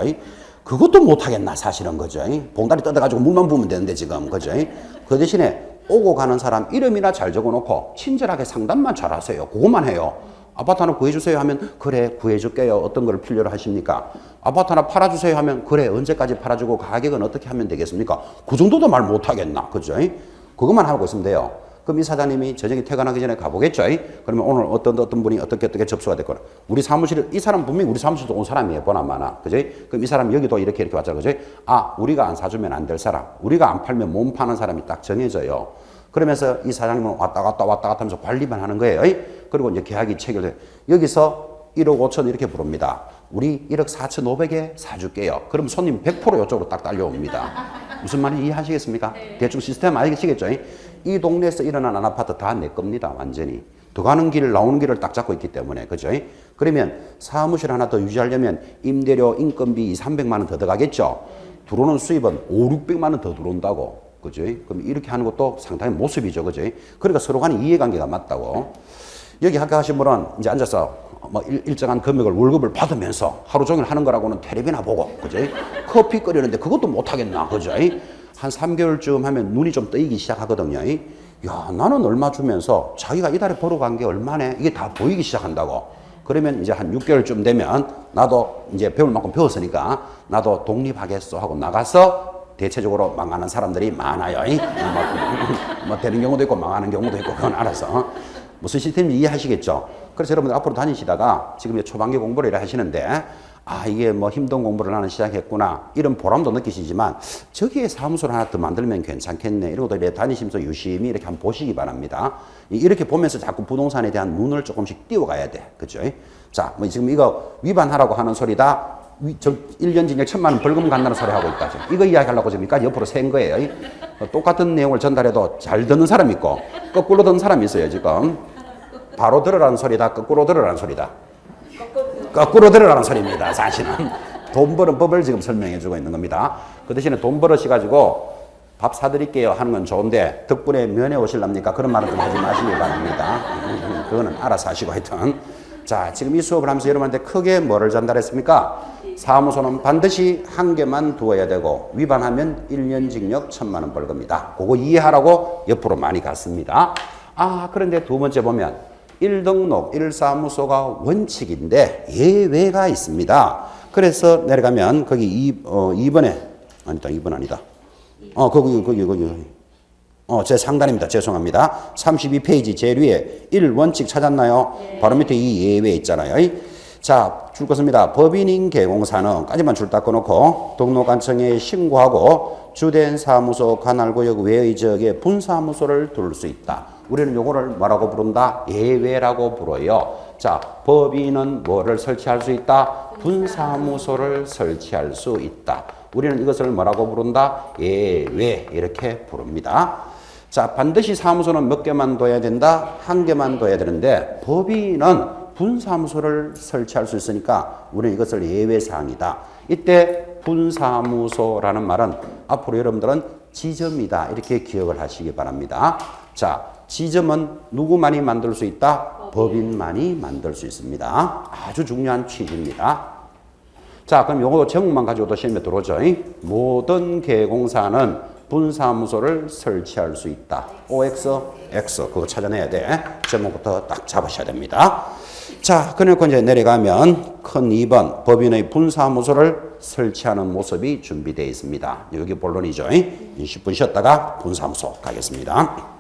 그것도 못하겠나 사실은. 그죠? 봉다리 뜯어가지고 물만 부으면 되는데 지금. 그죠? 그 대신에 오고 가는 사람 이름이나 잘 적어놓고 친절하게 상담만 잘 하세요. 그것만 해요. 아파트 하나 구해주세요 하면 그래 구해줄게요. 어떤 걸 필요로 하십니까? 아파트 하나 팔아주세요 하면 그래 언제까지 팔아주고 가격은 어떻게 하면 되겠습니까? 그 정도도 말 못하겠나. 그죠? 그것만 하고 있으면 돼요. 그럼 이 사장님이 저녁에 퇴근하기 전에 가보겠죠? 그러면 오늘 어떤 분이 어떻게 접수가 됐거나 우리 사무실 이 사람 분명히 우리 사무실도 온 사람이에요. 보나마나. 그죠? 그럼 이 사람 여기도 이렇게 왔잖아. 그죠? 아, 우리가 안 사주면 안 될 사람. 우리가 안 팔면 못 파는 사람이 딱 정해져요. 그러면서 이 사장님은 왔다 갔다 하면서 관리만 하는 거예요. 그리고 이제 계약이 체결돼. 여기서 1억 5천 이렇게 부릅니다. 우리 1억 4천5백에 사줄게요. 그럼 손님 100% 이쪽으로 딱 달려옵니다. 무슨 말인지 이해하시겠습니까? 네. 대충 시스템 아시겠죠? 이 동네에서 일어나는 아파트 다 내 겁니다. 완전히. 들어가는 길, 나오는 길을 딱 잡고 있기 때문에. 그죠? 그러면 사무실 하나 더 유지하려면 임대료, 인건비 300만 원 더 들어가겠죠? 들어오는 수입은 5, 600만 원 더 들어온다고. 그죠? 그럼 이렇게 하는 것도 상당히 모습이죠. 그죠? 그러니까 서로 간에 이해관계가 맞다고. 여기 합격하신 분은 이제 앉아서 뭐 일정한 금액을 월급을 받으면서 하루 종일 하는 거라고는 텔레비나 보고. 그죠? 커피 끓이는데 그것도 못하겠나. 그죠? 한 3개월쯤 하면 눈이 좀 뜨이기 시작하거든요. 야, 나는 얼마 주면서 자기가 이달에 벌어간 게 얼마네? 이게 다 보이기 시작한다고. 그러면 이제 한 6개월쯤 되면 나도 이제 배울 만큼 배웠으니까 나도 독립하겠어 하고 나가서 대체적으로 망하는 사람들이 많아요. 뭐 되는 경우도 있고 망하는 경우도 있고 그건 알아서. 무슨 시스템인지 이해하시겠죠? 그래서 여러분들 앞으로 다니시다가 지금 이제 초반기 공부를 이렇게 하시는데 아, 이게 뭐 힘든 공부를 나는 시작했구나. 이런 보람도 느끼시지만 저기에 사무소를 하나 더 만들면 괜찮겠네. 이런 것도 이렇게 다니시면서 유심히 이렇게 한번 보시기 바랍니다. 이렇게 보면서 자꾸 부동산에 대한 눈을 조금씩 띄워가야 돼. 그죠? 자, 뭐 지금 이거 위반하라고 하는 소리다. 1년 징역 1,000만 원 벌금 간다는 소리 하고 있다. 지금. 이거 이야기하려고 지금 옆으로 센 거예요. 똑같은 내용을 전달해도 잘 듣는 사람이 있고 거꾸로 듣는 사람이 있어요. 지금. 바로 들으라는 소리다. 거꾸로 들으라는 소리다. 거꾸로 들으라는 소리입니다. 사실은. 돈 버는 법을 지금 설명해 주고 있는 겁니다. 그 대신에 돈 벌으셔가지고 밥 사드릴게요 하는 건 좋은데 덕분에 면회 오실랍니까? 그런 말은 좀 하지 마시기 바랍니다. 그거는 알아서 하시고 하여튼. 자, 지금 이 수업을 하면서 여러분한테 크게 뭐를 전달했습니까? 사무소는 반드시 한 개만 두어야 되고 위반하면 1년 징역 1,000만 원 벌금이다. 그거 이해하라고 옆으로 많이 갔습니다. 아, 그런데 두 번째 보면 1등록 1사무소가 원칙인데 예외가 있습니다. 그래서 내려가면 거기 2번에 아니다. 2번 아니다. 거기 제 상단입니다. 죄송합니다. 32페이지 제일 위에 1원칙 찾았나요? 네. 바로 밑에 이 예외 있잖아요. 자, 줄 것입니다. 법인인 개공사는까지만 줄 닦아놓고 등록관청에 신고하고 주된 사무소 관할구역 외의 지역에 분사무소를 둘 수 있다. 우리는 요거를 뭐라고 부른다? 예외라고 불어요. 자, 법인은 뭐를 설치할 수 있다? 분사무소를 설치할 수 있다. 우리는 이것을 뭐라고 부른다? 예외 이렇게 부릅니다. 자, 반드시 사무소는 몇 개만 둬야 된다? 한 개만 둬야 되는데 법인은 분사무소를 설치할 수 있으니까 우리는 이것을 예외사항이다. 이때 분사무소라는 말은 앞으로 여러분들은 지점이다. 이렇게 기억을 하시기 바랍니다. 자, 지점은 누구만이 만들 수 있다? 법인만이 만들 수 있습니다. 아주 중요한 취지입니다. 자, 그럼 요거 제목만 가지고도 시험에 들어오죠. 모든 개공사는 분사무소를 설치할 수 있다. OX, X 그거 찾아내야 돼. 제목부터 딱 잡으셔야 됩니다. 자, 그러니까 이제 내려가면 큰 2번 법인의 분사무소를 설치하는 모습이 준비되어 있습니다. 여기 본론이죠. 10분 쉬었다가 분사무소 가겠습니다.